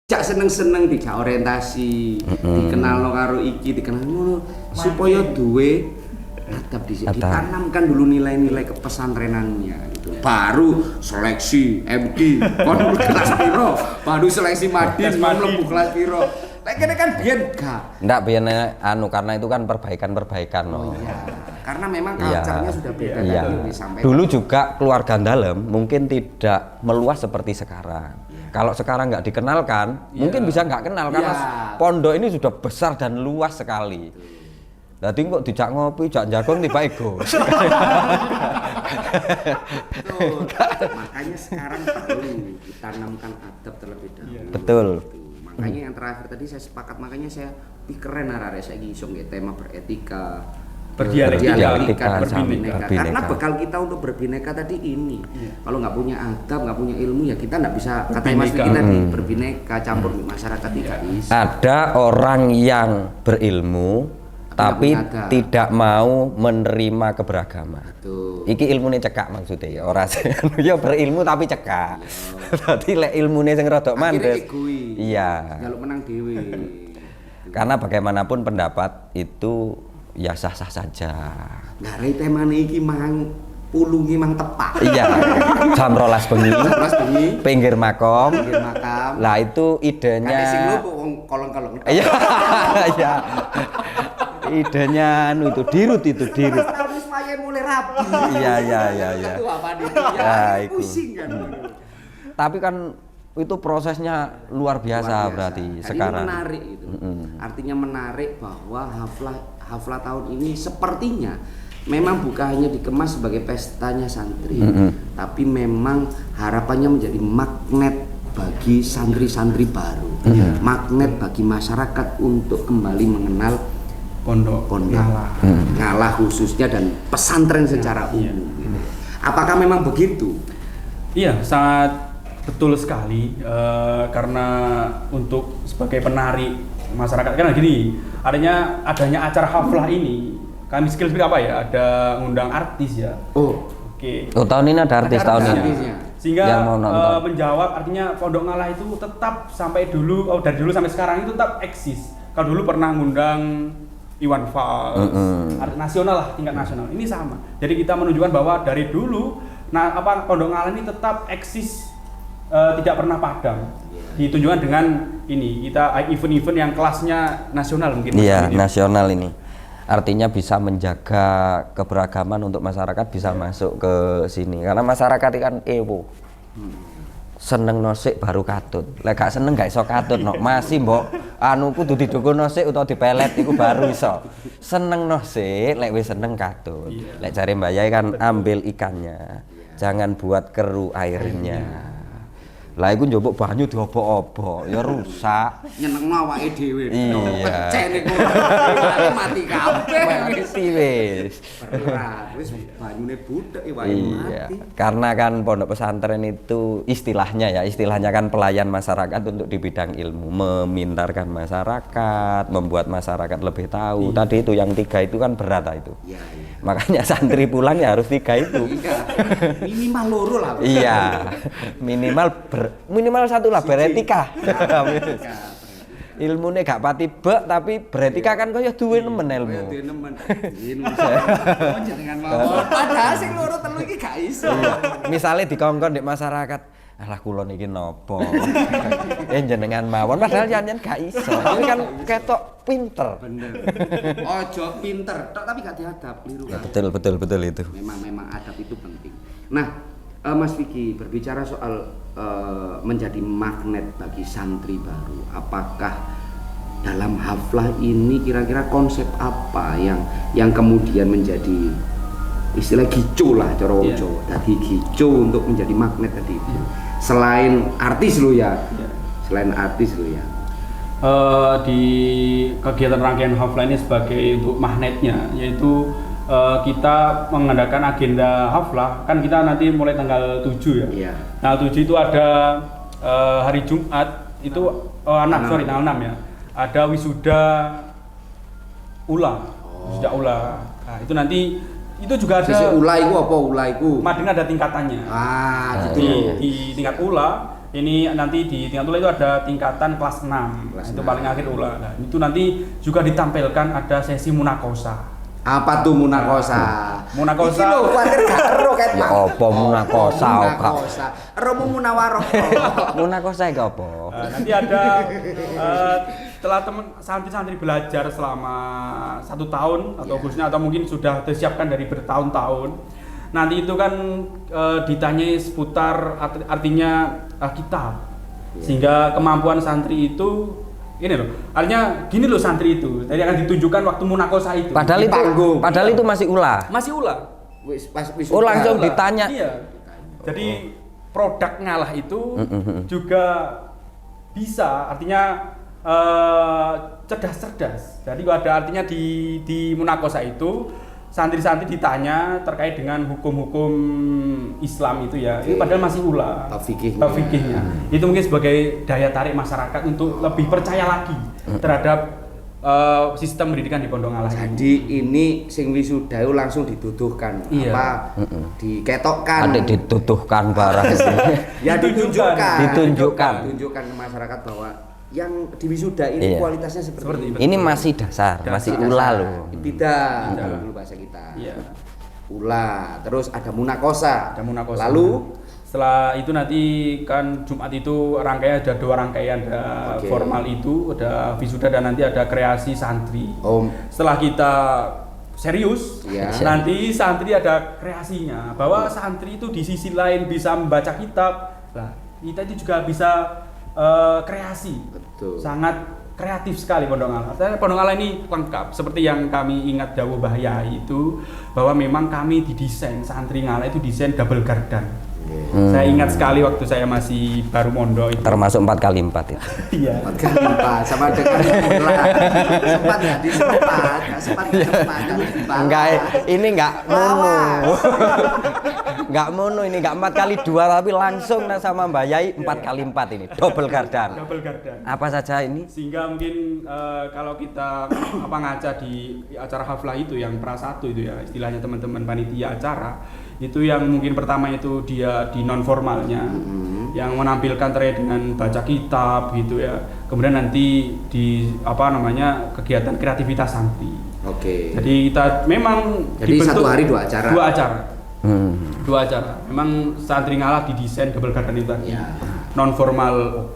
Jak seneng-seneng dijak orientasi, dikenalno karo iki, dikenal ngono supaya duwe adab dhisik. Ditanamkan dulu nilai-nilai kepesantrenannya gitu. Baru seleksi MD, kon kelas piro? Baru seleksi Madin, mlebu kelas piro? Lek kene kan biyen gak. Ndak biyen karena itu kan perbaikan no. Iya. Karena memang culture-nya sudah beda Iya. tadi disampaikan. Dulu juga keluarga dalam mungkin tidak meluas seperti sekarang. Kalau sekarang nggak dikenalkan, mungkin bisa nggak kenal karena pondok ini sudah besar dan luas sekali. Jadi kok dijak ngopi, jak jagung tiba ego. Betul. Makanya sekarang perlu ditanamkan adab terlebih dahulu. Betul. Makanya yang terakhir tadi saya sepakat, makanya saya keren arek saiki iso nggih tema beretika, berdialektika, berbineka. Karena bekal kita untuk berbineka tadi ini. Kalau nggak punya adab, nggak punya ilmu ya kita nggak bisa kata Mas Vicky tadi berbineka campur di masyarakat tidak bisa. Ada orang yang berilmu tapi tidak mau menerima keberagaman. Betul. Iki ilmune cekak maksudnya ya, ora ya berilmu tapi cekak. Dadi lek ilmune sing rada mandek. Iya. Jaluk menang dhewe. Karena bagaimanapun pendapat itu ya sah-sah saja. Ngare temane iki mang pulungi mang tepak. Iya. Jam 12 bengi. Pinggir makom. Pinggir makam. Lah itu idenya. Kan sing lu kok kolong-kolong. Iya. Iya. Idenya itu dirut. Wis wayahe mulai rapi. Iya. Ketua panitia. Pusing kan. Tapi kan itu prosesnya luar biasa berarti sekarang. Ini menarik itu. Artinya menarik bahwa haflah tahun ini sepertinya memang bukan hanya dikemas sebagai pestanya santri, tapi memang harapannya menjadi magnet bagi santri-santri baru, magnet bagi masyarakat untuk kembali mengenal pondok ngalah khususnya dan pesantren secara umum. Apakah memang begitu? Iya, sangat betul sekali. Karena untuk sebagai penarik masyarakat kan gini, adanya acara haflah ini kami skill apa ya, ada ngundang artis ya. Oke. Tahun ini ada artis tahun ini. Sehingga menjawab, artinya Pondok Ngalah itu tetap sampai dulu, dari dulu sampai sekarang itu tetap eksis. Kalau dulu pernah ngundang Iwan Fals, artis nasional lah, tingkat nasional. Ini sama. Jadi kita menunjukkan bahwa dari dulu, Pondok Ngalah ini tetap eksis, tidak pernah padam. Ditunjukkan dengan ini, kita event-event yang kelasnya nasional mungkin. Iya, nasional ini. Artinya bisa menjaga keberagaman untuk masyarakat bisa masuk ke sini. Karena masyarakat kan seneng nosik baru katut. Lek gak seneng gak iso katut no. Masih mbok kudu didukung nosik utawa dipelet iku baru iso. Seneng nosik, lek wis seneng katut. Lek cari Mbak Yai kan ambil ikannya. Jangan buat keruh airnya. Lah iku njupuk banyu diobok-obok ya rusak. Nyenengno awake dhewe. Iya. Pecek niku. Mati kabeh. Mati wis. Berat, wis banyune budek wae mati. Karena kan pondok pesantren itu istilahnya kan pelayan masyarakat untuk di bidang ilmu, memintarkan masyarakat, membuat masyarakat lebih tahu. Tadi itu yang 3 itu kan berat itu. Iya. Makanya santri pulang ya harus 3 itu. Iya. Minimal loro lah. Iya. Minimal 1 lah beretika. Ilmune gak pati bek tapi beretika kan kaya duwe nemen ilmu. Duwe nemen. Jenengan mawon. Padahal sing loro telu iki gak iso. Misale dikongkon ndek masyarakat, alah kula niki napa? Jenengan mawon padahal jangan gak iso. Ini kan ketok pinter. Bener. Ojo pinter tok tapi gak diadab liru. Ya, betul itu. Memang adab itu penting. Nah, Mas Vicky berbicara soal menjadi magnet bagi santri baru. Apakah dalam haflah ini kira-kira konsep apa yang kemudian menjadi istilah gicu lah cara wong Jawa. Dadi gicu untuk menjadi magnet tadi itu. Selain artis lo ya. Di kegiatan rangkaian haflah ini sebagai untuk magnetnya, yaitu kita mengadakan agenda haflah, kan kita nanti mulai tanggal 7 ya. Nah 7 itu ada hari Jumat itu 6 sorry tanggal 6 ya. Ada wisuda ula. Wisuda ula. Nah, itu nanti itu juga ada Sisi ula iku apa ula iku? Mading ada tingkatannya. Gitu. Di tingkat ula ini nanti di tingkat ula itu ada tingkatan kelas 6. Kelas Itu 6. paling akhir ula. Nah, itu nanti juga ditampilkan ada sesi munakosa. Apa tuh munakosa? Munakosa. Iki lho kuwatir gak ero ket. Ya apa munakosa kok. Munakosa. Romo munawaroh. Munakosa iki apa? Nanti ada setelah teman santri-santri belajar selama 1 tahun atau khususnya atau mungkin sudah disiapkan dari bertahun-tahun. Nanti itu kan ditanyai seputar artinya kitab. Sehingga kemampuan santri itu ini loh, artinya gini loh santri itu. Jadi akan ditunjukkan waktu munakosa itu. Padahal itu masih ulah. Masih ulah. Oh langsung ditanya. Iya. Jadi produk ngalah itu juga bisa artinya cerdas-cerdas. Jadi ada artinya di munakosa itu santri-santri ditanya terkait dengan hukum-hukum Islam itu ya. Ini padahal masih ulah. Fikihnya. Itu mungkin sebagai daya tarik masyarakat untuk lebih percaya lagi terhadap sistem pendidikan di Pondok Ngalah. Jadi ini sing wisuda langsung dituduhkan diketokkan. Ada dituduhkan barang sih. Ya ditunjukkan ke masyarakat bahwa yang di wisuda ini kualitasnya seperti ini. Ini masih dasar, masih ula loh. Ibtidah kalau dulu bahasa kita. Iya. Ula, terus ada munakosa. Lalu setelah itu nanti kan Jumat itu rangkaian ada 2 rangkaian, ada formal itu, ada wisuda dan nanti ada kreasi santri. Setelah kita serius, nanti santri ada kreasinya. Bahwa santri itu di sisi lain bisa membaca kitab. Nah, kita itu juga bisa kreasi. Betul. Sangat kreatif sekali Pondok Ngalah. Pondok Ngalah ini lengkap seperti yang kami ingat dawuh Mbah Yai itu bahwa memang kami didesain santri Ngalah itu desain double gardan. Saya ingat sekali waktu saya masih baru mondok itu. Termasuk 4x4 itu. Iya. 4x4 sama dengan bola. Sempat nggak disempat, Enggak, ini enggak mono. Enggak mono ini enggak 4x2 tapi langsung sama Mbak Yai 4x4 ini double gardan. Double gardan. Apa saja ini? Sehingga mungkin kalau kita ngaca di acara haflah itu yang pra-1 itu ya istilahnya teman-teman panitia acara itu yang mungkin pertama itu dia di non formalnya yang menampilkan terkait dengan baca kitab gitu ya, kemudian nanti di kegiatan kreativitas santri. Jadi kita memang dibentuk 1 hari 2 acara. 2 acara. 2 acara. Memang santri Ngalah didesain double garden itu tadi. Non formal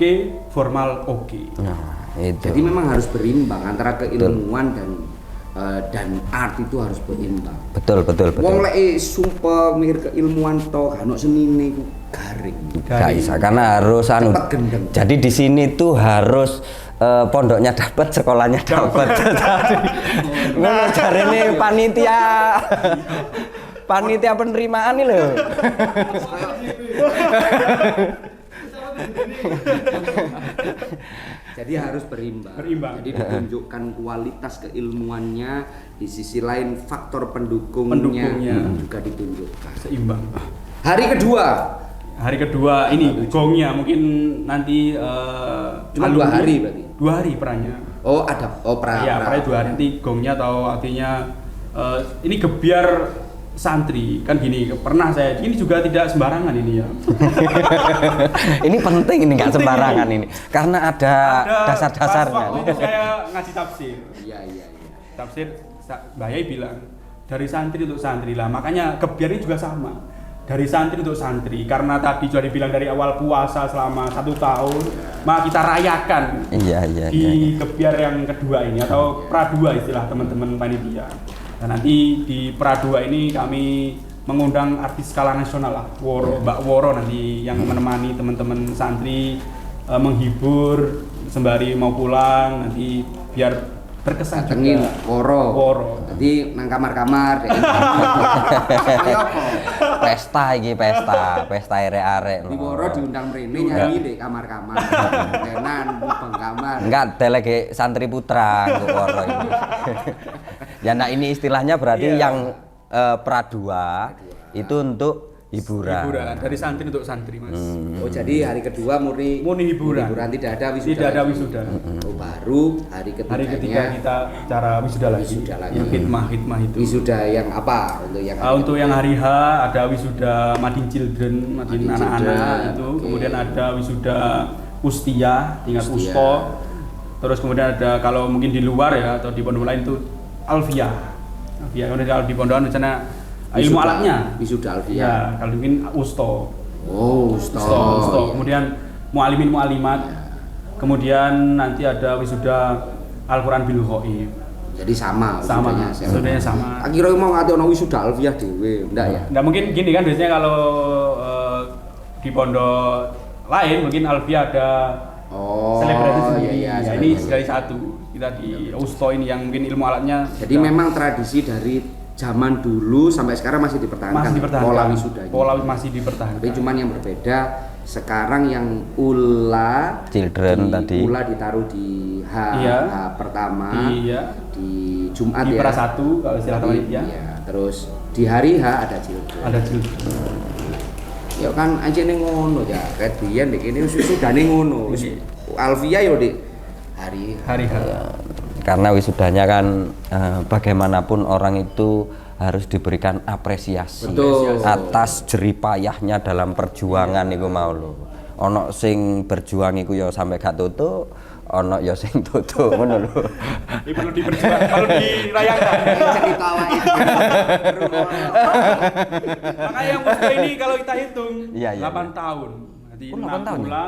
formal Nah, itu. Jadi memang harus berimbang antara keilmuan dan art itu harus berimbang. Betul. Wong lek sumpah mikir keilmuan tok ono senine iku garing. Gak bisa karena harus jadi di sini tuh harus pondoknya dapat, sekolahnya dapat. Ngono jarene panitia penerimaan nih loh. Jadi harus berimbang. Jadi ditunjukkan kualitas keilmuannya, di sisi lain faktor pendukungnya juga ditunjukkan. Seimbang. Hari kedua ini gongnya mungkin nanti cuma 2 hari berarti. 2 hari perannya. Pra 2 hari nanti gongnya atau artinya ini gebiar santri kan gini, pernah saya ini juga tidak sembarangan ini ya. Ini penting ini nggak sembarangan ini karena ada dasar-dasarnya. Waktu saya ngaji tafsir. Iya. Tafsir Mbah Yai bilang dari santri untuk santri lah, makanya gebiar ini juga sama. Dari santri untuk santri karena tadi sudah dibilang dari awal puasa selama 1 tahun, maka kita rayakan di gebiar yang kedua ini atau pra-2 istilah teman-teman panitia. Dan nanti di pra-2 ini kami mengundang artis skala nasional lah, Mbak Woro nanti yang menemani teman-teman santri menghibur sembari mau pulang nanti biar berkesan datengin juga. Woro. Jadi nang kamar-kamar deh. Pesta arek-arek. Di Woro diundang mrene nyanyi di kamar-kamar. Tenan bang kamar. Enggak, delege santri putra kok Woro ini. Ya nah ini istilahnya berarti yang pra-2 itu untuk hiburan. dari santri untuk santri, Mas. Oh, jadi hari kedua murni hiburan. tidak ada wisuda. Tidak ada lagi. wisuda. Oh, baru hari Hari ketiga ketiganya kita cara wisuda lagi. Wisuda lagi. Yang khidmah itu. wisuda yang apa untuk yang Untuk yang hari H ada wisuda Madin Children, Madin Madin anak-anak Children, itu. oke. Kemudian ada wisuda Ustia, tingkat Ustia. Usto. Terus kemudian ada kalau mungkin di luar ya atau di pondok lain itu Alfia. Kemudian kalau di pondokan rencana ilmu Wisuda- alatnya. wisuda Alfia. Ya, kalau mungkin Usto. Oh, Usto. Iya. Kemudian mualimin mualimat. Kemudian nanti ada wisuda Al-Quran bil Ghaib. Jadi sama Wisudanya sama. Tak kira mau ngate ono wisuda Alfiah dhewe, enggak ya? Nggak mungkin gini kan biasanya kalau di pondok lain mungkin Alfia ada Oh, selebrasi sendiri. iya, Ya, ini selebrasi. dari satu. Kita di Usto ini yang mungkin ilmu alatnya. Jadi memang tradisi dari zaman dulu sampai sekarang masih dipertahankan. masih dipertahankan. Pola wisudanya. Pola masih dipertahankan. Tapi cuman yang berbeda sekarang yang ula Children tadi. ula ditaruh di H, Iya. H pertama Iya. di Jumat Di ya. pra satu kalau istilah panitia. Iya, terus di hari H ada children. Ada children. Ya kan anjene ngono ya, kayak biyen nek kene wisudane ngono. Wis Iya. Alfia ya Dik. Hari H. Hari H. Karena wisudanya kan bagaimanapun orang itu harus diberikan apresiasi Betul. atas jeripayahnya dalam perjuangan iku mau lho. Ono sing berjuang iku ya sampai gak tutuk, ono ya sing tutuk ngono lho. Ini perlu diperjuangkan, perlu dirayakan. Cerita awake. Makanya yang Usto ini kalau kita hitung Iya, iya, 8 tahun. Nanti Oh, 8 tahun ya? pula,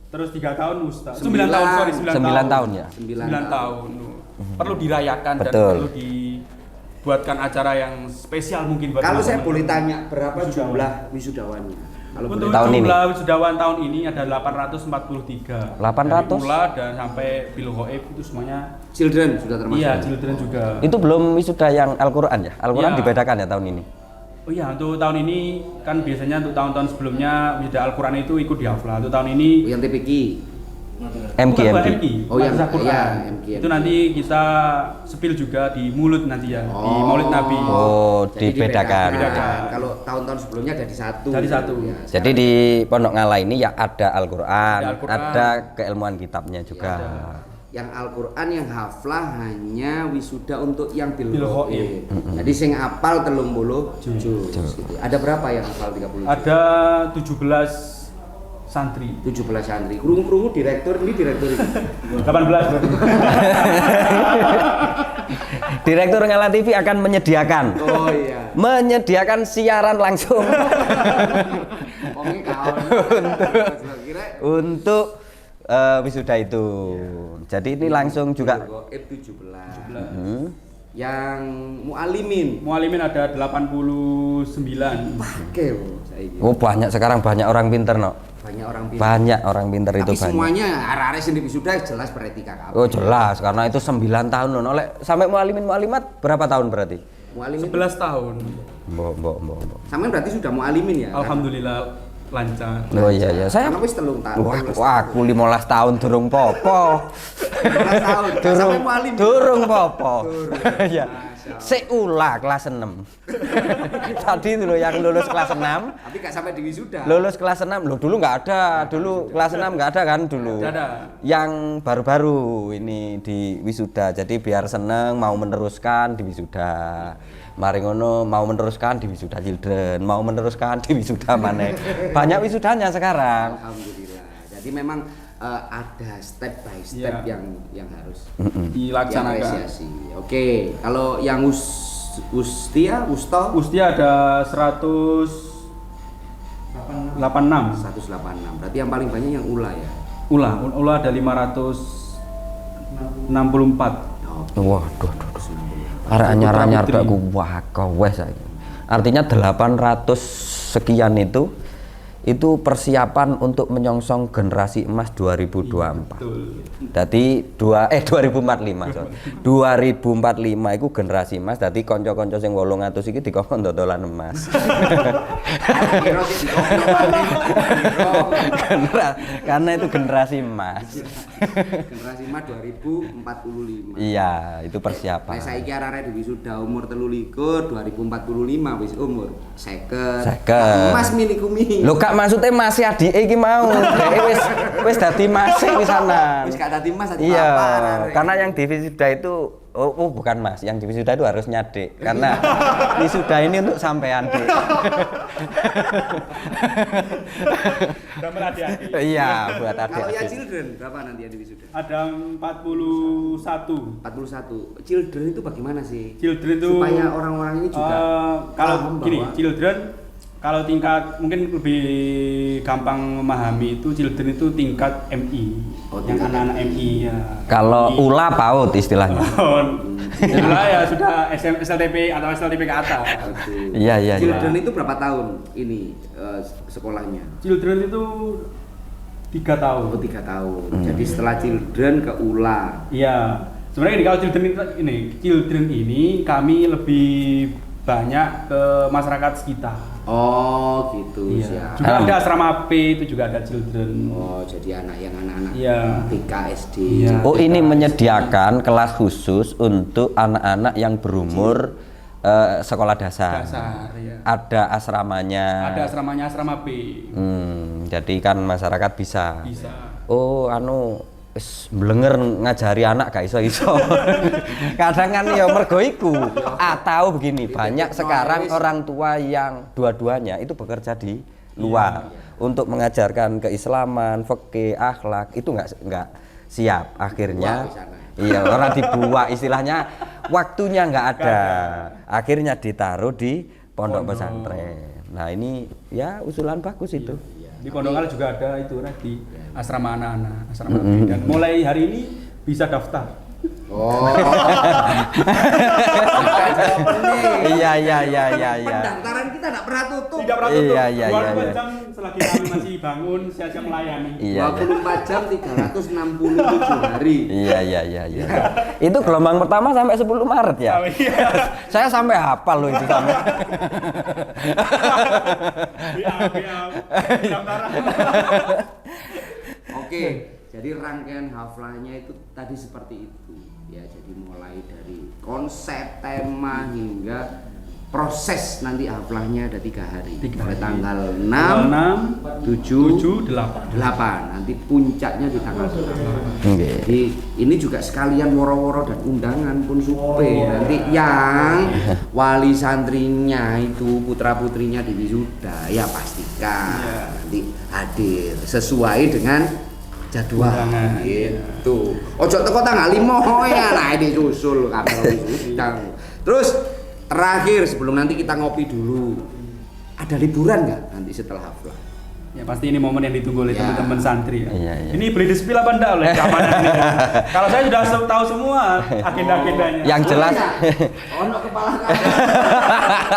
terus 3 tahun Usta. 9 Sembilan. tahun, sorry 9 tahun ya. 9 tahun. Perlu dirayakan dan Betul. perlu dibuatkan acara yang spesial mungkin buat Kalau saya teman-teman. boleh tanya berapa Wisudawan. jumlah wisudawannya? Kalau Untuk boleh Tahun ini? jumlah wisudawan tahun ini ada 843. 800? Dari Mula dan sampai Bil Ghaib itu semuanya. children sudah termasuk. Iya, children juga. Itu belum wisuda yang Al-Qur'an ya? Al-Qur'an Iya. dibedakan ya tahun ini. Oh iya, untuk tahun ini kan biasanya untuk tahun-tahun sebelumnya wisuda Al-Quran itu ikut dihafal. Untuk tahun ini Yang TPQ. MQ. bukan MQ, Oh, yang- Madrasah Quran. iya, MQ. Itu nanti kita sepil juga di mulut nanti ya, di Maulid Nabi. Oh, Jadi dibedakan. Dibedakan. Kalau tahun-tahun sebelumnya ada di satu. Dari satu. Ya, Jadi di Pondok Ngala ini ya ada Al-Qur'an, Ada Al-Qur'an. ada keilmuan kitabnya juga. yang Al-Quran yang haflah hanya wisuda untuk yang bil Bil ghaib. ghaib. Jadi sing apal 30 juz gitu. Ada berapa yang hafal 30 juz? Ada 17 santri. 17 santri. Krungu-krungu direktur ini. 18 berarti. Direktur Ngala TV akan menyediakan Oh iya. menyediakan siaran langsung Pokoknya kawan. Kira untuk wisuda itu. Jadi ini langsung juga Ghaib 17. Hmm. Yang mualimin Mualimin ada 89. pakai saiki. Oh banyak sekarang banyak orang pinter no. Banyak orang pintar. Banyak orang pinter itu Tapi banyak. semuanya arek-arek sing di wisuda jelas beretika kabeh. Oh jelas karena itu 9 tahun loh. Oleh sampai mualimin mualimat berapa tahun berarti? Mualimin 11 tahun. Mbok. sampean berarti sudah mualimin ya? Alhamdulillah lancar. Oh iya iya. Saya Karena wis 3 tahun. Wah, aku 15 tahun durung popo. 15 tahun. Sampai mualim. Durung popo. Ya. Seula kelas 6. Tadi dulu yang lulus kelas 6, Tapi gak sampai di wisuda. lulus kelas 6. Loh dulu nggak ada. Dulu kelas 6 nggak ada kan dulu. Nggak ada. Yang baru-baru ini di wisuda. Jadi biar seneng mau meneruskan di wisuda. Mari ngono mau meneruskan di wisuda children, mau meneruskan di wisuda mana. Banyak wisudanya sekarang. Alhamdulillah. Jadi memang ada step by step Iya. yang harus Dilaksanakan. diapresiasi. Oke, kalau yang Ustia, Usto Ustia ada 186. 186. Berarti yang paling banyak yang Ula ya. Ula ada 564. Waduh. Arek anyar-anyar tak wah kawes saiki. Artinya 800 sekian itu itu persiapan untuk menyongsong generasi emas 2024. Betul. Dadi 2045 sorry. 2045 iku generasi emas, dadi kanca-kanca sing 800 iki dikon dodolan emas. Kira sih Karena itu generasi emas. generasi emas 2045. Iya, itu persiapan. Nek saiki arek-arek wisuda umur 23, 2045 wis umur 50. 50. Emas mini. Lho Kak, maksudnya masih adike iki mau. Dhek wis dadi mas pisanan. Wis gak dadi emas dadi Iya, papa arek. karena yang di wisuda itu bukan mas, yang di wisuda itu harusnya Dek. Karena wisuda ini untuk sampean, Dek. Udah adik-adik. Iya, buat Kalau ya adik-adik. children berapa nanti yang di wisuda? Ada 41. 41. Children itu bagaimana sih? Children itu Supaya orang-orang ini juga kalau paham gini, bahwa- children kalau tingkat mungkin lebih gampang memahami itu children itu tingkat MI. Oh, yang tingkat anak-anak MI ya. Kalau MI. ula PAUD istilahnya. Itulah ya sudah SLTP atau SLTP ke atas. Aduh. Iya, iya, iya. Children itu berapa tahun ini sekolahnya? Children itu 3 tahun. Oh 3 tahun. Jadi setelah children ke ULA. Iya. Sebenarnya kalau children ini kami lebih banyak ke masyarakat sekitar. Oh gitu. Iya. Siap. Juga ada asrama P itu juga ada children. Oh jadi anak-anak Iya. TK SD. Iya. Oh, ini menyediakan kelas khusus untuk anak-anak yang berumur sekolah dasar. Dasar, iya. Ada asramanya. Ada asramanya asrama P. Jadi kan masyarakat bisa. Bisa. Oh, anu wis mblenger ngajari anak gak iso-iso. Kadang kan ya mergo iku. Atau begini, banyak sekarang orang tua yang dua-duanya itu bekerja di luar untuk mengajarkan keislaman, fikih, akhlak, itu nggak siap akhirnya. Iya, orang dibuat istilahnya waktunya nggak ada. Akhirnya ditaruh di pondok pesantren. Nah, ini ya usulan bagus itu. Di Pondokal juga ada itu di asrama anak-anak, asrama P. Dan mulai hari ini bisa daftar. Oh. Iya. Pendaftaran kita tidak pernah tutup. Tidak pernah tutup. Iya. 24 jam selagi kami masih bangun, siap-siap melayani. Iya. 24 jam 367 hari. Iya. Itu gelombang pertama sampai 10 Maret ya. Iya. Saya sampai hafal loh itu sampai. Iya. Pendaftaran. Oke, jadi rangkaian haflahnya itu tadi seperti itu ya. Jadi mulai dari konsep, tema hingga proses nanti haflahnya ada 3 hari. Mulai tanggal 6, 7, 8. Nanti puncaknya di tanggal 8. Oke. Jadi ini juga sekalian woro-woro dan undangan pun supe. Nanti yang wali santrinya itu putra-putrinya di wisuda ya pastikan nanti hadir sesuai dengan jadwal gitu. Ojo teko tanggal 5 ya nah ini susul kabeh wisuda. Terus terakhir sebelum nanti kita ngopi dulu, ada liburan nggak nanti setelah haflah? Ya pasti ini momen yang ditunggu oleh Ya. teman-teman santri ya. Iya. Ini beli di spill apa enggak oleh keamanan ini? Kalau saya sudah tahu semua agenda-agendanya. Yang jelas Oh, no kepala kan.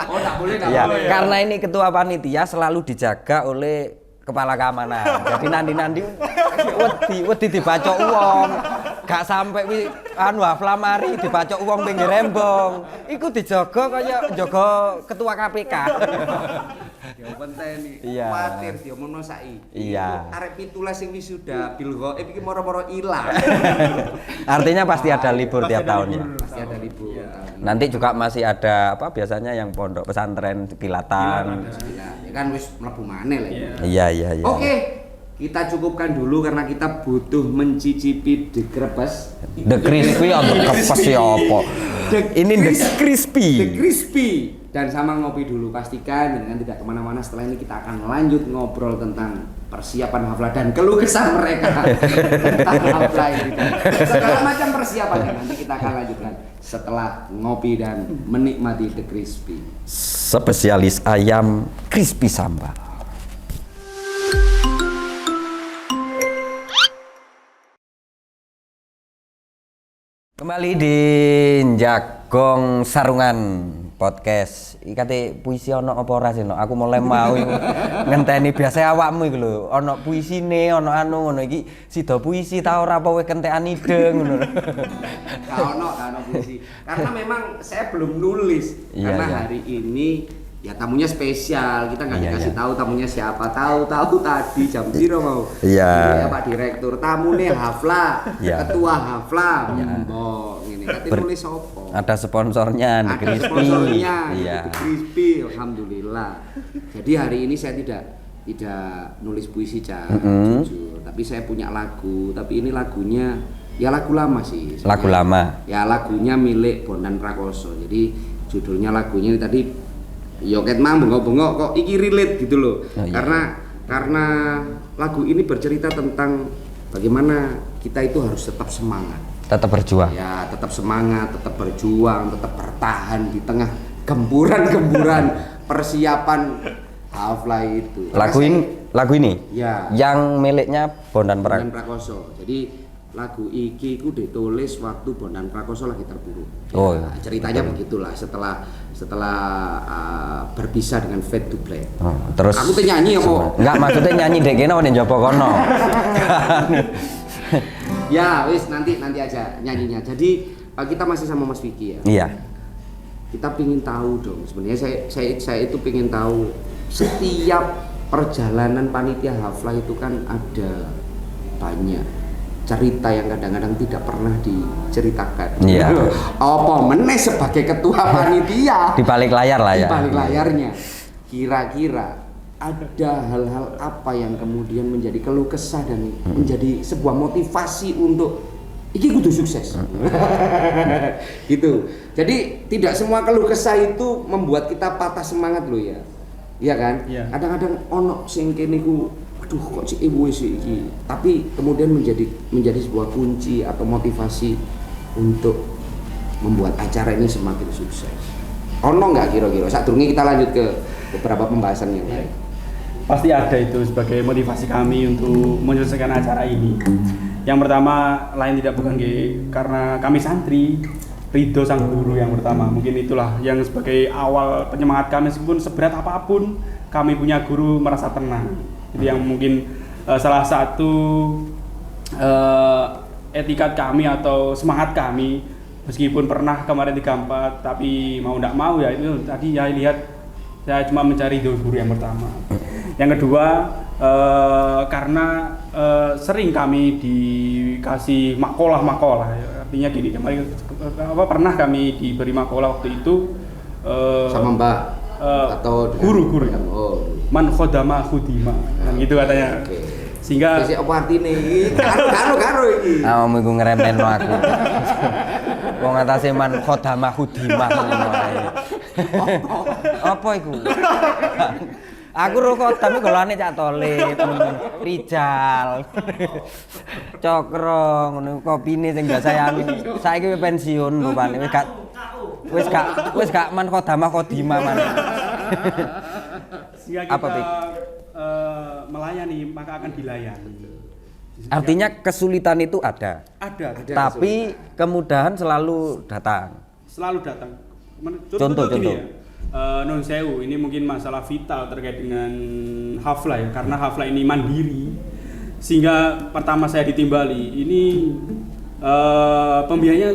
Oh, enggak boleh enggak ya, boleh. karena ini ketua panitia selalu dijaga oleh kepala keamanan. Jadi nanti wedi dibacok uang. Gak sampai haflah mari dibacok uang pinggir rembong. Iku dijaga kaya jaga ketua KPK. Ya penteni. Iya. Kuwatir diomonno saiki. Iya. Arep 17 sing wisuda bil ghaib iki moro-moro ilang. Artinya pasti ada libur Pasti tiap ada tahunnya. libur. Pasti ada libur. Nanti juga masih ada apa biasanya yang pondok pesantren kilatan. Ya kan wis mlebu maneh lah. Iya. Iya. Oke, kita cukupkan dulu karena kita butuh mencicipi the crepes. The crispy atau kepes ya apa? Ini the crispy. The crispy. Dan sama ngopi dulu, pastikan jangan tidak kemana-mana. Setelah ini kita akan lanjut ngobrol tentang persiapan haflah dan keluh kesah mereka tentang haflah ini. Segala macam persiapannya nanti kita akan lanjutkan setelah ngopi dan menikmati the crispy. Spesialis ayam crispy sambal. Kembali di Jagong Sarungan podcast. Iki kate puisi ono apa ora sih? Aku mulai mau ngenteni biasa awakmu iku lho. Ono puisine, ono anu ngono iki sida puisi ta ora apa kowe kentekan ide ngono. Gak ono puisi. Karena memang saya belum nulis. Iya, Karena iya. hari ini ya tamunya spesial, kita nggak Iya, dikasih iya. tahu tamunya siapa, tahu tadi jam piro mau. Iya. Ya Pak Direktur, tamune Hafla, Iya. ketua Hafla, Iya. mbok ngene. Kate Ber- nulis opo? Ada sponsornya di Ada Crispy. sponsornya, Iya. di Crispy, alhamdulillah. Jadi hari ini saya tidak nulis puisi jujur, tapi saya punya lagu, tapi ini lagunya ya lagu lama sih. Lagu lama. Ya lagunya milik Bondan Prakoso. Jadi judulnya lagunya ini tadi Yoket Mang bengok-bengok kok iki relate gitu loh. Oh, iya. Karena lagu ini bercerita tentang bagaimana kita itu harus tetap semangat. Tetap berjuang. Ya, tetap semangat, tetap berjuang, tetap bertahan di tengah gemburan-gemburan persiapan Hafla itu. Lagu ini Ya. yang miliknya Bondan Bondan Prakoso. Prakoso. Jadi lagu iki ku ditulis waktu Bondan Prakoso lagi terpuruk. Oh, Ya, ceritanya begitulah setelah berpisah dengan Fade to Black. Oh, terus Aku tuh nyanyi kok. Enggak, maksudnya nyanyi dek kene ning jaba kono. Ya, wis nanti aja nyanyinya. Jadi kita masih sama Mas Vicky ya. Iya. Kita pingin tahu dong. Sebenarnya saya itu pingin tahu setiap perjalanan panitia Hafla itu kan ada banyak cerita yang kadang-kadang tidak pernah diceritakan. Iya. Apa meneh sebagai ketua panitia Di balik layar lah di ya. balik layarnya, kira-kira ada hal-hal apa yang kemudian menjadi keluh kesah dan menjadi sebuah motivasi untuk iki kudu sukses. Gitu. Jadi tidak semua keluh kesah itu membuat kita patah semangat loh ya. Iya kan? Iya. Kadang-kadang ono sing kene ku aduh kok sih ibu sih iki. Tapi kemudian menjadi sebuah kunci atau motivasi untuk membuat acara ini semakin sukses. Ono nggak kira-kira? Sadurunge kita lanjut ke beberapa pembahasan yang lain. Pasti ada itu sebagai motivasi kami untuk menyelesaikan acara ini. Yang pertama lain tidak bukan karena kami santri, ridho sang guru yang pertama. Mungkin itulah yang sebagai awal penyemangat kami, meskipun seberat apapun kami punya guru merasa tenang. Jadi yang mungkin salah satu etikat kami atau semangat kami, meskipun pernah kemarin 34 tapi mau tidak mau ya itu tadi ya lihat saya cuma mencari guru yang pertama. Yang kedua karena sering kami dikasih makolah ya. Artinya gini, kemarin pernah kami diberi makolah waktu itu Sama Mbak atau guru Oh. man khodama khudima kan gitu katanya. Oke. Sehingga Sisi apa artine iki? Karo iki. Awakmu iku ngremehno aku. Wong atase man khodamah hudimah ngono ae. Apa iku? Aku ro khodam iku golane Cak Tolib, Rijal. Cokro ngono kopine sing biasa yang saiki wis pensiun rupane wis gak man khodamah khodimah man. sehingga Apa, kita Pik? melayani maka akan dilayani. Artinya kesulitan itu ada. Ada. Tapi kemudahan selalu datang. Selalu datang. Contoh. Gini ya, non sewu ini mungkin masalah vital terkait dengan Hafla ya, karena Hafla ini mandiri sehingga pertama saya ditimbali ini pembiayanya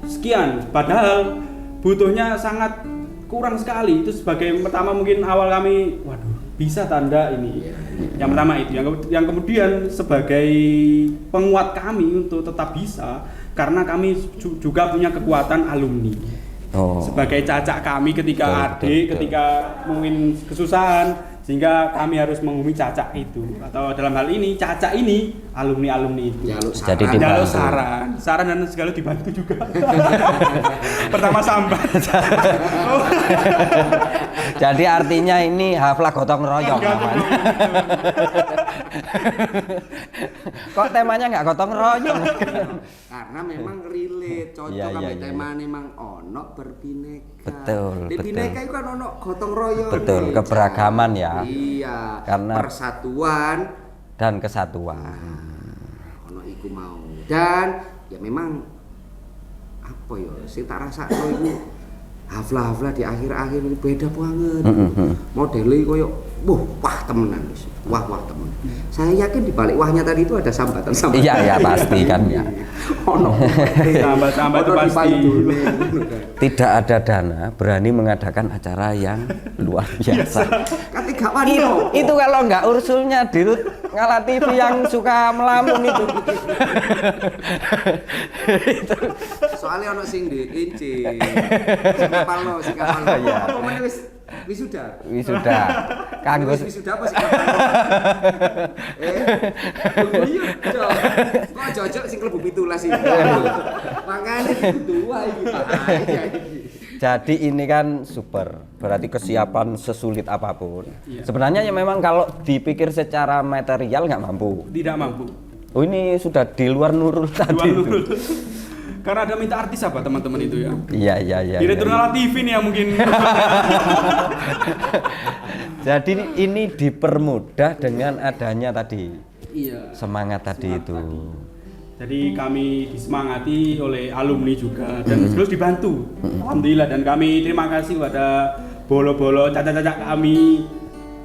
sekian padahal butuhnya sangat kurang sekali. Itu sebagai pertama mungkin awal kami waduh bisa tanda ini yang pertama itu yang kemudian sebagai penguat kami untuk tetap bisa karena kami juga punya kekuatan alumni. Sebagai cacak kami ketika ketika mungkin kesusahan sehingga kami harus menghubungi cacak itu atau dalam hal ini cacak ini alumni itu Jadi jalur dibantu. saran dan segala dibantu juga. Pertama sambat. Jadi artinya ini Hafla gotong royong namanya. Kok temanya nggak gotong royong? Karena memang relate, cocok Iya, sama iya. temane memang ono berbineka. Betul, Di betul. bineka itu kan ono gotong royong. Betul, nih, keberagaman Cak. ya. Iya. Karena- persatuan Dan kesatuan. ono iku mau. Dan ya memang apa ya sing tak rasakno iku haflah-haflah di akhir-akhir ini beda banget. Modelnya koyo wah temenan wis. Wah temen. Saya yakin di balik wahnya tadi itu ada sambatan-sambatan. Iya pasti kan ya. Ono Sambat itu pasti. Tidak ada dana berani mengadakan acara yang luar biasa. Ketiga wano. Itu kalau nggak Ursulnya Dirut Ngala TV yang suka melamun itu. Soalnya ono sing diinci. Sing kapalno. Iya. Apa meneh wis wisuda. Kanggo Wisuda apa sih? Iya, kok jojok sing klebu 17 iki. Makane kudu wae iki bahaya iki. Jadi ini kan super, berarti kesiapan sesulit apapun. Sebenarnya ya memang kalau dipikir secara material nggak mampu. Tidak mampu. Oh ini sudah di luar Nurul tadi itu. Karena ada minta artis apa teman-teman itu ya? Iya. Direktur Ngala TV nih yang mungkin. Jadi ini dipermudah dengan adanya tadi semangat tadi itu. Jadi kami disemangati oleh alumni juga dan terus dibantu. Alhamdulillah, dan kami terima kasih pada bolo-bolo caca-caca kami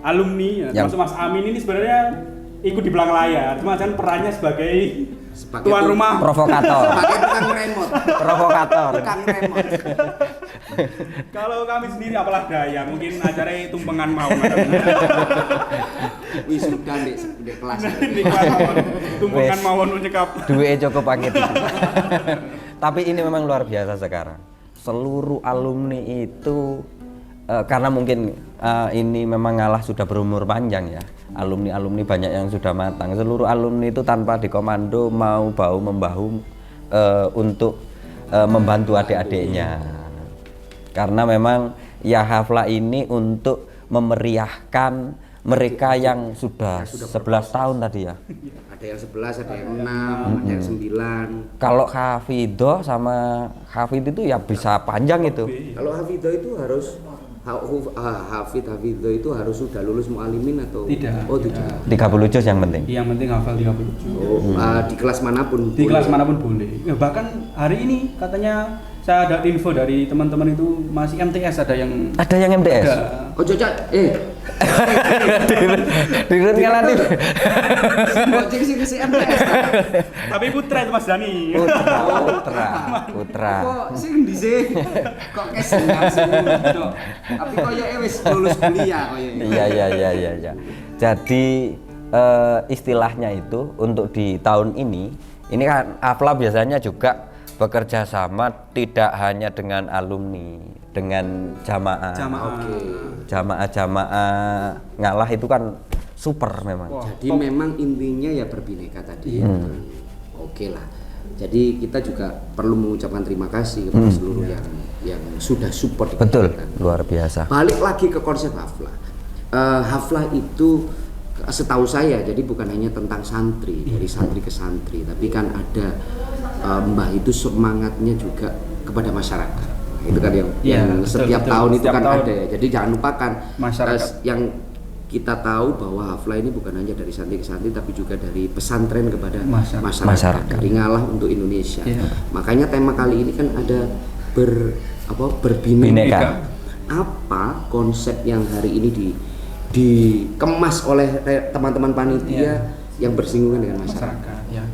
alumni ya. Termasuk Mas Amin ini sebenarnya ikut di belakang layar, cuma kan perannya sebagai tuan rumah, provokator. Sebagai tukang remote. Provokator. Tukang remote. Kalau kami sendiri apalah daya, mungkin acaranya tumpengan mau. Wisuda di kelas. Di kelas mawon, tumpengan mawon ucap. Duwe cukup paket. Tapi ini memang luar biasa sekarang. Seluruh alumni itu karena mungkin ini memang Ngalah sudah berumur panjang ya. Alumni banyak yang sudah matang. Seluruh alumni itu tanpa dikomando mau bahu membahu untuk membantu adik-adiknya. Karena memang ya haflah ini untuk memeriahkan mereka yang sudah 11 tahun tadi ya. Ada yang 11, ada yang 6, ada yang 9. Kalau Hafidho sama Hafid itu ya bisa panjang itu. Kalau Hafidho itu harus Hafidho itu harus sudah lulus mualimin atau tidak? Oh tidak. 30 juz yang penting. Yang penting hafal 30 juz. Oh, di kelas manapun. Di kelas manapun boleh. Ya, bahkan hari ini katanya saya ada info dari teman-teman itu masih MTS ada yang MTS. Oh cocok. Dirut Ngala TV. Bocing sing si MTS. Tapi putra itu Mas Dani. Putra. Kok sing dhisik? Kok kesel langsung. Tapi koyo wis lulus kuliah koyo. Iya. Jadi istilahnya itu untuk di tahun ini kan Afla biasanya juga bekerja sama tidak hanya dengan alumni, dengan jamaah. Jamaah Ngalah itu kan super memang. Jadi memang intinya ya berbineka tadi. Oke lah. Jadi kita juga perlu mengucapkan terima kasih kepada seluruh yang sudah support. Betul, luar biasa. Balik lagi ke konsep haflah. Haflah itu setahu saya jadi bukan hanya tentang santri, dari santri ke santri, tapi kan ada Mbah itu semangatnya juga kepada masyarakat. Itu kan yang setiap tahun itu kan ada. Jadi jangan lupakan masyarakat. Yang kita tahu bahwa haflah ini bukan hanya dari santri ke santri, tapi juga dari pesantren kepada masyarakat. Dari Ngalah untuk Indonesia. Makanya tema kali ini kan ada berbineka. Apa konsep yang hari ini dikemas oleh teman-teman panitia yang bersinggungan dengan masyarakat. Ya.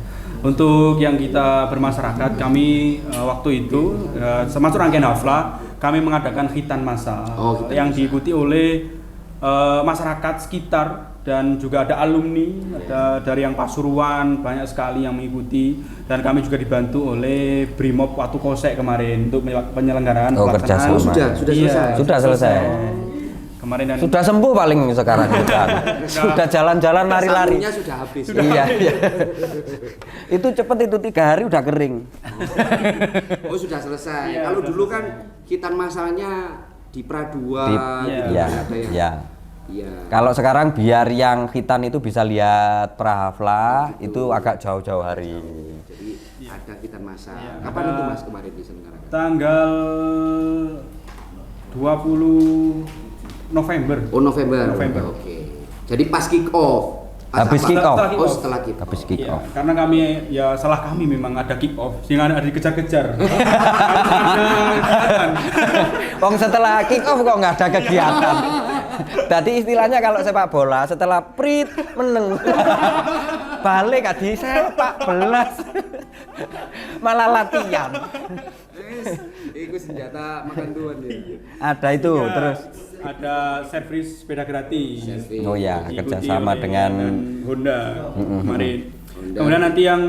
Untuk yang kita bermasyarakat, kami waktu itu termasuk rangkaian haflah, kami mengadakan khitan massal yang diikuti oleh masyarakat sekitar dan juga ada alumni, ada dari yang Pasuruan banyak sekali yang mengikuti, dan kami juga dibantu oleh Brimob Watu Kosek kemarin untuk penyelenggaraan pelaksanaan. Sudah selesai. Kemarin dan sudah sembuh paling sekarang sudah jalan-jalan lari-lari. Sudah habis. Iya. Itu cepet itu 3 hari udah kering. Oh sudah selesai. Kalau dulu kan khitan masalnya di Pradua gitu ada yang. Iya. Kalau sekarang biar yang khitan itu bisa lihat prahaflah itu agak jauh-jauh hari. Jadi ada khitan masal. Kapan itu Mas kemarin diselenggarakan? Tanggal 20 November. Oh November. Oke. Jadi pas kick off Habis apa? kick off. Oh, setelah kick Habis off. kick Iya, off. karena kami ya salah kami memang ada kick off sehingga ada dikejar-kejar. Wong setelah kick off kok nggak ada kegiatan. Jadi istilahnya kalau sepak bola setelah prit meneng. Balik gak di sepak belas. Malah latihan. Itu senjata makan tuan ya. Ada itu Ya, terus. ada servis sepeda gratis. Servis. Oh ya, Diikuti kerjasama oleh dengan Honda kemarin. Honda. Kemudian nanti yang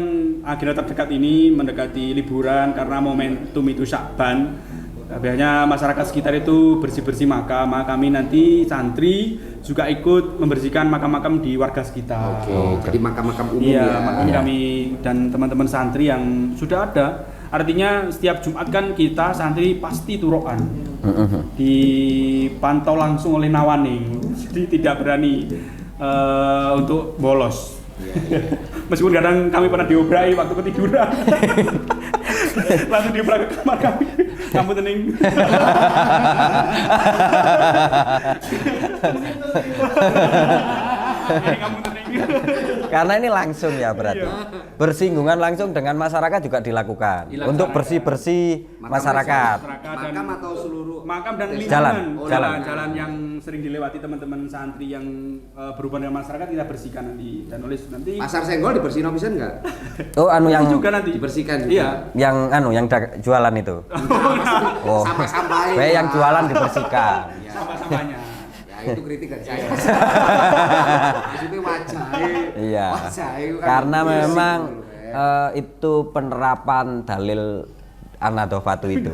agenda terdekat ini mendekati liburan karena momentum itu Syakban. Biasanya masyarakat sekitar itu bersih-bersih makam. Kami nanti santri juga ikut membersihkan makam-makam di warga sekitar. Oke, jadi makam-makam umum Iya, ya. makam Iya. kami dan teman-teman santri yang sudah ada. Artinya setiap Jumat kan kita santri pasti turokan. Dipantau langsung oleh Nawaning. Jadi tidak berani untuk bolos. Meskipun kadang kami pernah diobrai waktu ketiduran. Langsung diobrak ke kamar kami. Kamu tenang. Ini kamu tenang. Karena ini langsung ya berarti. Bersinggungan langsung dengan masyarakat juga dilakukan. Untuk bersih-bersih masyarakat. Makam atau seluruh Makam dan desa? lingkungan. Jalan. Jalan yang sering dilewati teman-teman santri yang berhubungan dengan masyarakat kita bersihkan nanti dan oleh nanti Pasar Senggol dibersihin opisan enggak? Oh anu yang juga nanti Dibersihkan juga. Iya. yang jualan itu. Oh. Sampah-sampah. Kayak yang jualan dibersihkan. Sampah-sampahnya. Ya itu kritik dari saya. Itu wajah. Iya. Wajah itu kan Karena basic memang gitu loh, itu penerapan dalil An-Nadhofatu itu.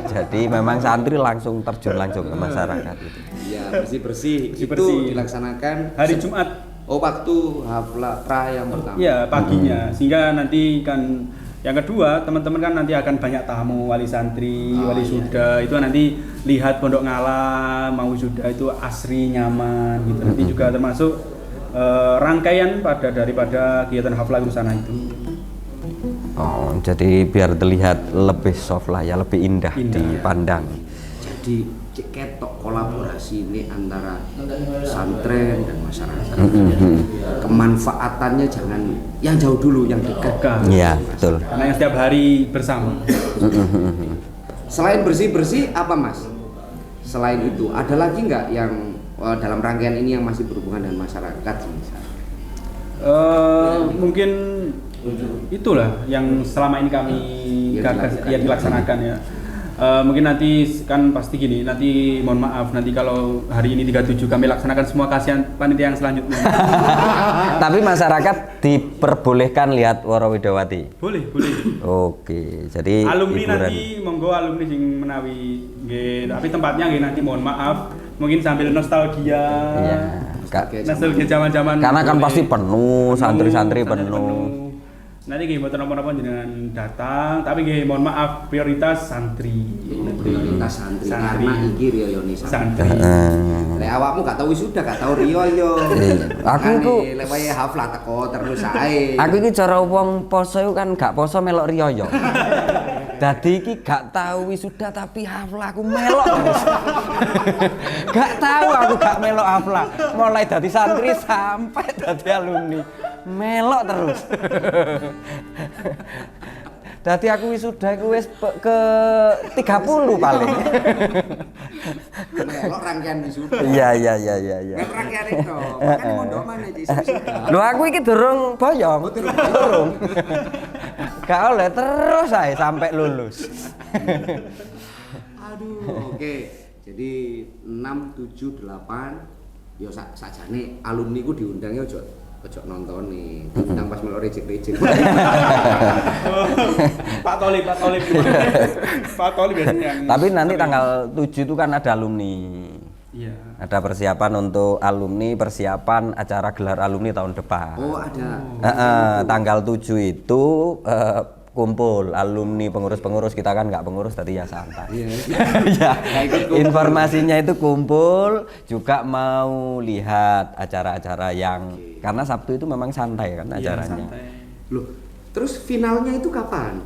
Jadi memang santri langsung terjun langsung ke masyarakat itu. Iya, bersih-bersih. Itu Bersih-bersih. dilaksanakan Hari Jumat. Oh, waktu haflah pra yang pertama. Iya, paginya. Sehingga nanti kan yang kedua, teman-teman kan nanti akan banyak tamu wali santri, Oh, wali iya. suda. Itu nanti lihat Pondok Ngala, mau suda itu asri nyaman gitu. Nanti juga termasuk rangkaian daripada kegiatan haflah Rusana itu. Oh, jadi biar terlihat lebih soft lah ya, lebih indah, Indah. dipandang. Jadi ketok kolaborasi ini antara pesantren dan masyarakat. Kemanfaatannya jangan yang jauh dulu, yang dekat. Iya, betul. Karena yang setiap hari bersama. Selain bersih-bersih apa Mas? Selain itu ada lagi nggak yang dalam rangkaian ini yang masih berhubungan dengan masyarakat misalnya? Mungkin itulah yang selama ini kami dilaksanakan ya. Mungkin nanti kan pasti gini, nanti mohon maaf nanti kalau hari ini 37 kami laksanakan semua kasihan panitia yang selanjutnya. Tapi masyarakat diperbolehkan lihat Woro Widowati. Boleh. Oke, jadi Alumni hiburan. nanti monggo alumni sing menawi nggih, tapi tempatnya nggih nanti mohon maaf mungkin sambil nostalgia. Iya. Kak. Nostalgia zaman-zaman. Karena kan boleh. pasti penuh, santri-santri santri penuh. Nanti nggih mboten napa-napa jenengan datang, tapi nggih mohon maaf prioritas santri. Prioritas santri, Santri. karena iki Rio Yoni Santri. Lek awakmu gak tahu wisuda, gak tahu Rio yo. Aku iku- lek wae haflah teko terus ae. Aku iki cara wong poso iku kan gak poso melok riyo. Dadi iki gak tahu wisuda tapi haflah aku melok terus. Gak tahu aku gak melok haflah. Mulai dadi santri sampai dadi alumni. Melok terus. Dadi aku wisuda iku wis ke 30 paling. Melok rangkaian wisuda. Iya. Kan rangkaian itu. Makane mondok mana iki wisuda. Lho aku iki durung boyong. Durung. Gak oleh terus ae sampai lulus. Aduh, oke. Jadi 6, 7, 8 yo sakjane alumni ku diundangnya ojo nonton nih. Diundang pas melok rejek-rejek. Pak Tolib. Pak Tolib biasanya yang Tapi nanti tanggal 7 itu kan ada alumni. Iya. Ada persiapan untuk alumni, persiapan acara gelar alumni tahun depan. Oh, ada. Tanggal 7 itu kumpul alumni pengurus-pengurus, kita kan nggak pengurus tadi ya santai. Ya, informasinya itu kumpul, juga mau lihat acara-acara yang karena Sabtu itu memang santai kan acaranya. Loh, terus finalnya itu kapan?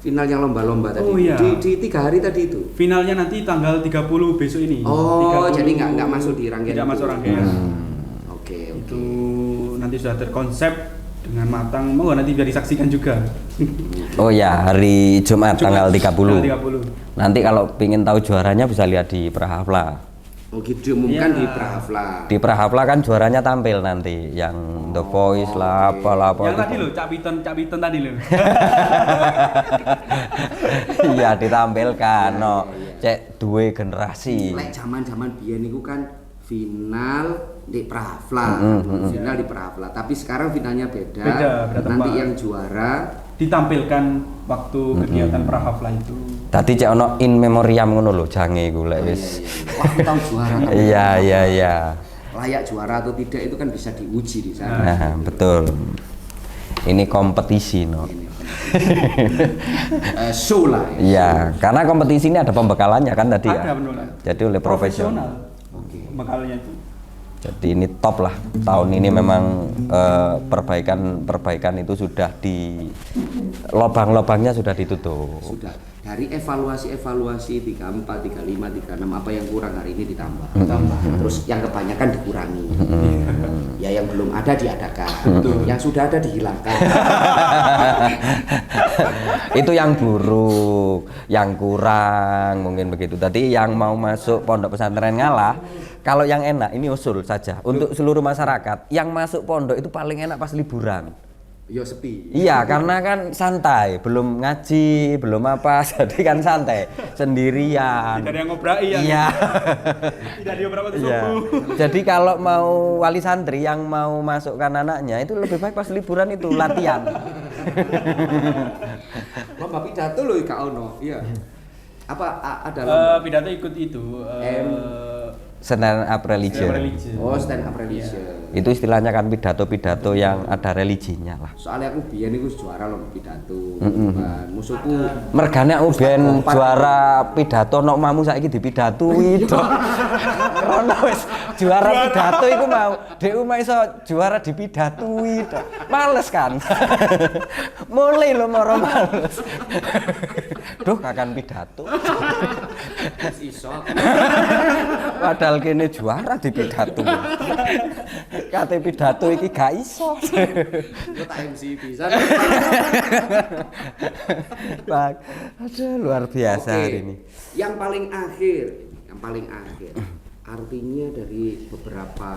Final yang lomba-lomba tadi. Oh, iya. Di 3 hari tadi itu. Finalnya nanti tanggal 30 besok ini. Oh, 30. jadi nggak masuk di rangkaian. Tidak itu. masuk rangkaian. Oke. Itu nanti sudah terkonsep dengan matang. Mau nanti biar disaksikan juga. Oh ya, hari Jumat tanggal 30. Tanggal 30. Nanti kalau pingin tahu juaranya bisa lihat di Prahafla. Oh gitu, diumumkan Iya. di Prahafla. Di Prahafla kan juaranya tampil nanti, yang The Voice lah, apalah apa. Yang tadi loh, Cak Piton tadi loh. Iya ditampilkan, no. Cek duwe generasi. Lek zaman-zaman biyen niku kan final di Prahafla, final di Prahafla. Tapi sekarang finalnya beda. Beda Nanti tempat. yang juara Ditampilkan waktu kegiatan Prahafla itu. Tadi cek ono in memoriam ngono lho, jange iku lek wis. Wah, aku tahu juara. tahu. Iya. Layak juara atau tidak itu kan bisa diuji di sana. Nah, betul. Ini kompetisi, no. Show lah. Ya. Iya, karena kompetisi ini ada pembekalannya kan tadi Ada ya. benar. Jadi oleh profesional. Oke. Bekalnya itu. Jadi ini top lah. Tahun ini memang perbaikan itu sudah di lubang-lubangnya sudah ditutup. Sudah dari evaluasi 34, 35, 36 apa yang kurang hari ini ditambah. Terus yang kebanyakan dikurangi. Ya yang belum ada diadakan. Yang sudah ada dihilangkan. Itu yang buruk, yang kurang mungkin begitu. Tadi yang mau masuk pondok pesantren ngalah, kalau yang enak ini usul saja untuk seluruh masyarakat. Yang masuk pondok itu paling enak pas liburan. Yo sepi. Iya, karena kan santai, belum ngaji, belum apa, jadi kan santai, sendirian. Tidak ada yang ngobrai ya. Iya. Tidak diobrak waktu Iya. subuh. Jadi kalau mau wali santri yang mau masukkan anaknya itu lebih baik pas liburan itu latihan. Lomba pidato loh Kak Ono. Iya. Apa ada lomba? Pidato ikut itu. Stand up religion. Oh, stand up religion. Itu istilahnya kan pidato-pidato yang ada religinya lah. Soalnya aku biyen iku juara lomba pidato. Musuhku Mergane aku ben juara pidato nok mamu saiki dipidatui tok. Ono wis juara pidato iku mau, dhek umah iso juara dipidatui tok. Males kan. Mulai lho moro males. Duh kakan pidato. wis iso. Padahal kene juara dipidato. Kate pidato iki gak iso. Yo tak MC bisa. Bang, aduh luar biasa Oke. hari ini. Yang paling akhir. Artinya dari beberapa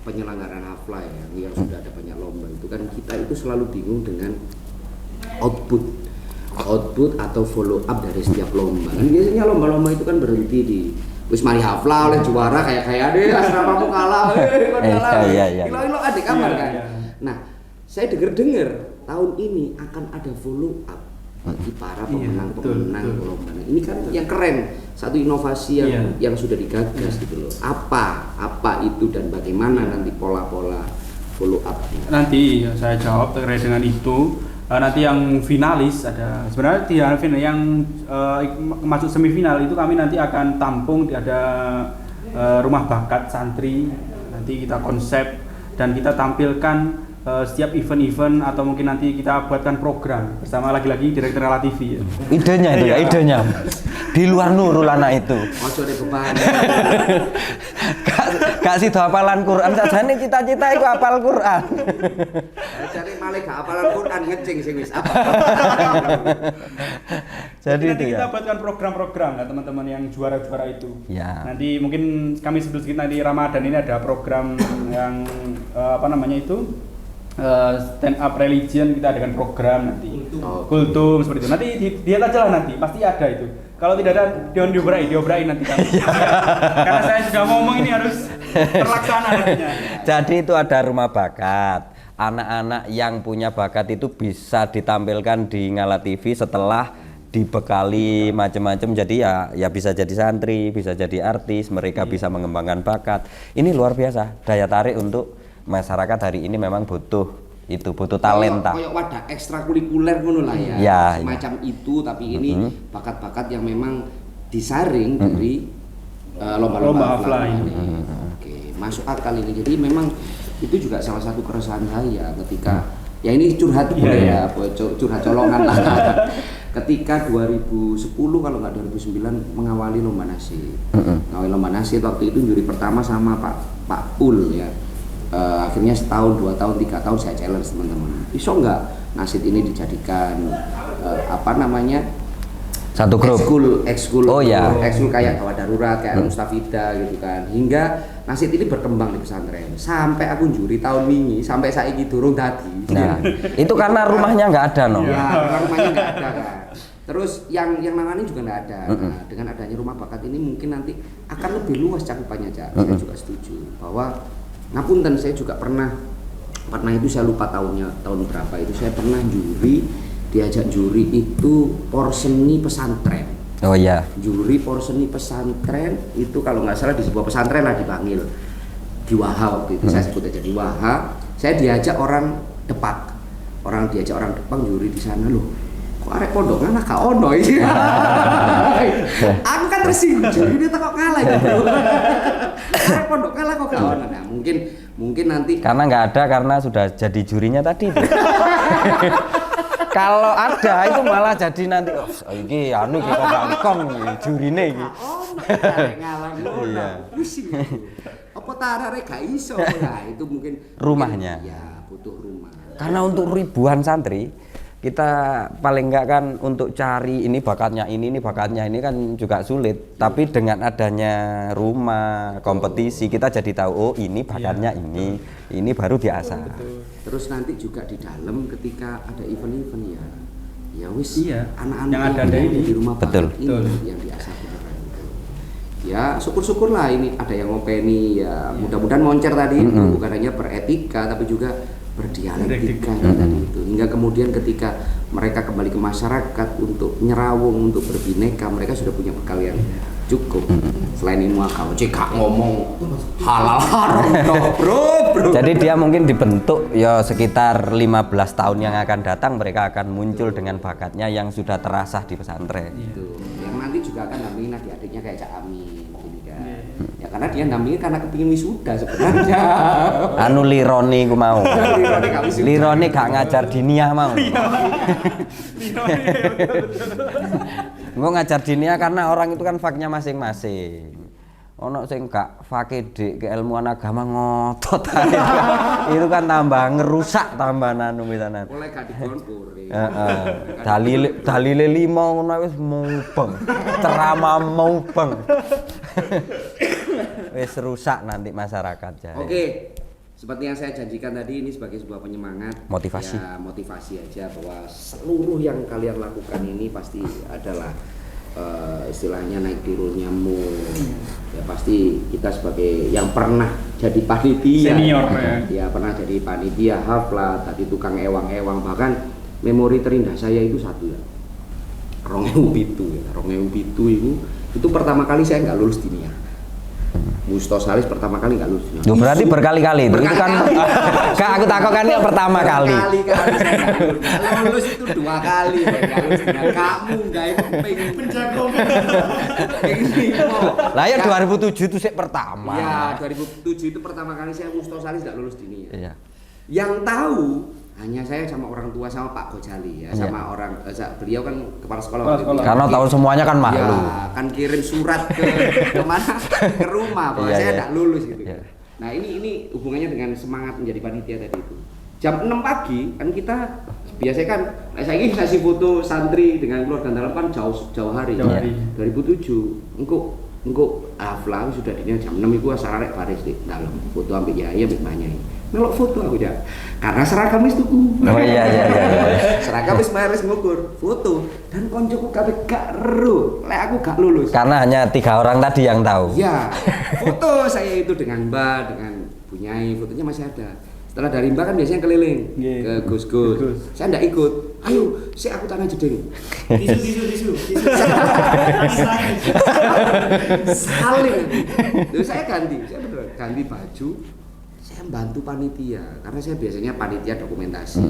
penyelenggaraan hafla yang sudah ada banyak lomba itu kan kita itu selalu bingung dengan output atau follow up dari setiap lomba. Kan biasanya lomba-lomba itu kan berhenti di wis mari hafla oleh juara kayak deh asramamu kalah, kalah. Iya. Ilo adik kamar kan. Iya. Nah, saya dengar tahun ini akan ada follow up bagi para pemenang-pemenang lomba. Nah, ini kan yang keren, satu inovasi yang sudah digagas gitu loh. Apa itu dan bagaimana nanti pola-pola follow up? Nanti saya jawab terkait dengan itu. Nanti yang finalis ada sebenarnya tidak final yang masuk semifinal itu kami nanti akan tampung ada rumah bakat santri, nanti kita konsep dan kita tampilkan setiap event-event atau mungkin nanti kita buatkan program bersama lagi-lagi Direktur Rela TV ya. Idenya itu ya, idenya. Di luar Nurul anak itu. Ojo deh beban. Gak sih hafalan Quran sajane cita-cita iku hafal Quran. Cari malah gak hafalan Quran ngecing sing wis apa. Jadi nanti itu kita ya. buatkan program-program lah teman-teman yang juara-juara itu. Ya. Nanti mungkin kami sebut sedikit nanti Ramadan ini ada program yang apa namanya itu stand up religion, kita adakan program nanti kultum seperti itu. Nanti lihat aja lah nanti pasti ada itu. Kalau tidak ada diobrain nanti kami. Karena saya sudah ngomong ini harus terlaksana nantinya. Jadi itu ada rumah bakat. Anak-anak yang punya bakat itu bisa ditampilkan di Ngala TV setelah dibekali macam-macam. Jadi ya bisa jadi santri, bisa jadi artis, mereka bisa mengembangkan bakat. Ini luar biasa daya tarik untuk masyarakat hari ini. Memang butuh talenta. Kayak wadah ekstrakurikuler ngono lah ya. Ya, semacam itu tapi ini bakat-bakat yang memang disaring dari lomba-lomba hafla ini. Oke, masuk akal ini. Jadi memang itu juga salah satu keresahan saya ketika ya ini curhat boleh ya, curhat colongan lah. Ketika 2010 kalau nggak 2009 mengawali lomba nasib. Mengawali lomba nasib waktu itu juri pertama sama Pak Pul ya. akhirnya setahun, 2 tahun, 3 tahun saya challenge teman-teman. Bisa nggak nasid ini dijadikan satu grup ekskul Oh ya. ekskul kayak gawat darurat, kayak Mustafida gitu kan. Hingga nasid ini berkembang di pesantren. Sampai aku juri tahun wingi, sampai saiki durung dadi. Nah, itu karena rumahnya nggak ada, no? Ya, karena rumahnya nggak ada kan. Terus yang nangani juga nggak ada. Nah, dengan adanya rumah bakat ini mungkin nanti akan lebih luas cakupannya, Cak. Saya juga setuju bahwa ngapunten, saya juga pernah itu saya lupa tahun berapa itu, saya pernah diajak juri itu porseni pesantren. Oh iya. Juri porseni pesantren itu kalau nggak salah di sebuah pesantren lah dipanggil di Waha waktu itu, saya sebut aja di Waha. Saya diajak orang Depak juri di sana loh. Kok arek pondokan gak ono iki. Aku kan tersinggung, juri dia kok kalah ya, Bro. Arek pondok kalah kok gak ono. Nah, mungkin nanti Karena nggak ada, karena sudah jadi jurinya tadi. Kalau ada itu malah jadi nanti iki kok bangkong jurine iki. ngalah ngono. Pusing. Apa tarare gak iso. Nah, itu mungkin Rumahnya. Ya, butuh rumah. Karena untuk ribuan santri, kita paling enggak kan untuk cari ini bakatnya ini kan juga sulit. Tapi dengan adanya rumah, kompetisi, kita jadi tahu oh ini bakatnya ini baru diasah. Terus nanti juga di dalam ketika ada event-event ya wis anak-anak yang ada ini ini. di rumah Betul. bakat ini yang diasah beneran itu. Ya syukur-syukurlah ini ada yang ngopeni ya, mudah-mudahan moncer tadi itu bukan hanya beretika tapi juga berdialektika tadi itu, hingga kemudian ketika mereka kembali ke masyarakat untuk nyerawung, untuk berbineka, mereka sudah punya bekal yang cukup. Selain ilmu agama, gak ngomong halal haram bro. Jadi dia mungkin dibentuk ya sekitar 15 tahun yang akan datang, mereka akan muncul dengan bakatnya yang sudah terasah di pesantren. Itu yang nanti juga akan dampingin adik-adiknya kayak Cak Amin gini kan. Ya karena dia dampingin karena kepingin wisuda sebenarnya. Anu lironi ku mau. Lironi gak ngajar diniyah mau. Engko ngajar diniyah karena orang itu kan faknya masing-masing. Ono sing gak fake dik keilmuan agama ngotot ae. Itu kan tambah ngerusak tambah anu misanan. Oleh gak dikonkur. Dalile 5 ngono wis mubeng. Ceramah mubeng. Wis rusak nanti masyarakat ya. Oke. Seperti yang saya janjikan tadi, ini sebagai sebuah penyemangat, Motivasi. ya, motivasi aja bahwa seluruh yang kalian lakukan ini pasti adalah istilahnya naik turunnya mood. Ya pasti kita sebagai yang pernah jadi panitia, senior ya pernah jadi panitia haflat, tadi tukang ewang-ewang, bahkan memori terindah saya itu satu ya, 2007 itu pertama kali saya nggak lulus diniyah. Mustosalis pertama kali nggak lulus. Duh, berarti berkali-kali itu kan Kak aku takutkan yang pertama kali. Kalau lulus itu 2 kali nggak lulus. Kamu nggak pengen penjago. Lah ya 2007 itu sih pertama. Ya 2007 itu pertama kali saya Mustosalis nggak lulus diniyah. Iya. Yang tahu hanya saya sama orang tua sama Pak Gojali ya, sama orang beliau kan kepala sekolah waktu itu. Karena tahu semuanya kan malu. Ya, kan kirim surat ke kemana ke rumah bahwa saya tidak lulus gitu. Nah ini hubungannya dengan semangat menjadi panitia tadi itu. Jam 6 pagi kan kita biasanya kan, saya ini kasih foto santri dengan keluarga dalam kan jauh hari. 2007 engko aflah sudah dini jam 6 itu sararek baris di dalam foto ambil ya ambek banyak. Melok foto aku ya. Karena seragam wis tuku. Oh iya. Seragam wis bayar wis ngukur, foto dan koncoku kabeh gak ero. Lek aku gak lulus. Karena hanya 3 orang tadi yang tahu. Ya, foto saya itu dengan Mbak, dengan Bu Nyai, fotonya masih ada. Setelah dari Mbak kan biasanya keliling ke Gus-Gus. Saya enggak ikut. Ayo, aku tangan jeding. Tisu. Saling. Terus saya ganti baju. Saya bantu panitia karena saya biasanya panitia dokumentasi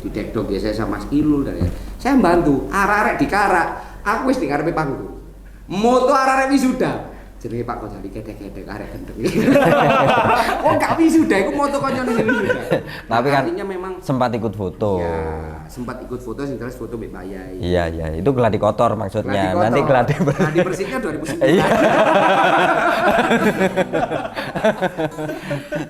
di Dekdok biasanya sama Mas Ilul dan saya bantu arek dikarak aku wis di ngarepe panggung moto arek wisuda jenenge Pak Ghazali kedek-kedek arek gendeng. Oh gak wisuda, iku moto koncone sing wisuda. Tapi kan artinya memang sempat ikut foto. ya, sempat ikut foto sing jelas foto Mbak Pak Yai. Iya, iya, itu gladi kotor maksudnya. Nanti gladi bersihnya 2009.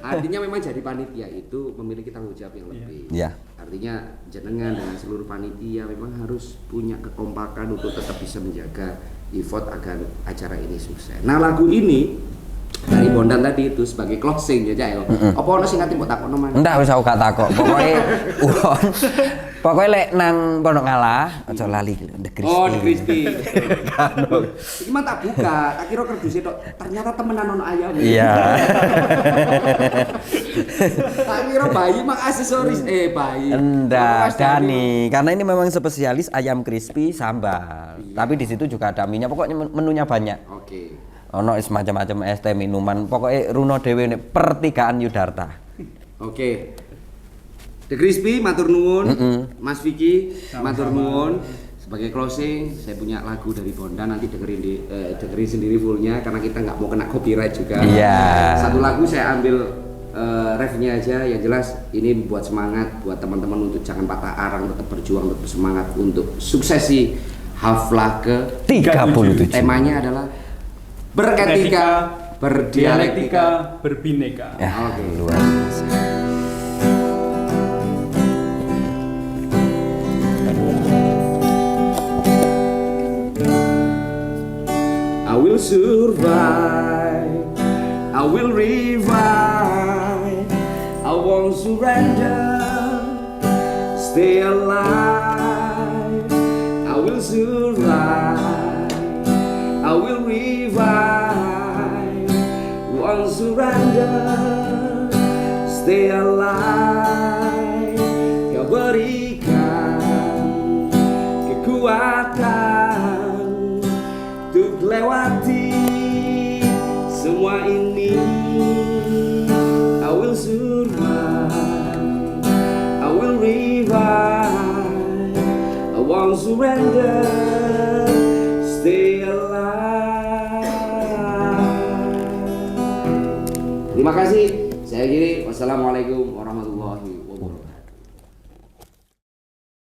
Artinya memang jadi panitia itu memiliki tanggung jawab yang lebih. Iya. Artinya jenengan dan seluruh panitia memang harus punya kekompakan untuk tetap bisa menjaga effort agar acara ini sukses. Nah lagu ini dari Bondan tadi itu sebagai closing ya Cak. Apa ono sing ati mbok takokno man? Enggak wis aku gak takok. Pokoke lek nang Pondok Ngalah aja lali The Crispy. Oh, The Crispy. Iki mah tak buka, tak kira kerduse tok. Ternyata temenan ono ayam. Iya. Tak kira bayi mah aksesoris bayi. Enggak, Dani. Karena ini memang spesialis ayam crispy sambal. Iya. Tapi di situ juga ada minyak. Pokoknya menunya banyak. Oke. Ono macam-macam es teh minuman. Pokoknya Runo Dewe ini pertigaan Yudarta. Oke. The Crispy matur nuwun. Mas Vicky matur nuwun. Sebagai closing, saya punya lagu dari Bondan, nanti dengerin sendiri fullnya karena kita nggak mau kena copyright juga. Iya. Satu lagu saya ambil refnya aja, yang jelas ini buat semangat buat teman-teman untuk jangan patah arang, tetap berjuang, tetap semangat untuk suksesi Haflah ke 37. Temanya adalah beretika, berdialektika, berbineka. Ya, Oke. luar biasa. I will survive, I will revive, I won't surrender, stay alive. I will survive, I will revive, won't surrender, stay alive. Kau berikan kekuatan untuk lewati semua ini. I will survive, I will revive, I won't surrender, stay alive. Terima kasih. Saya akhiri. Wassalamualaikum warahmatullahi wabarakatuh.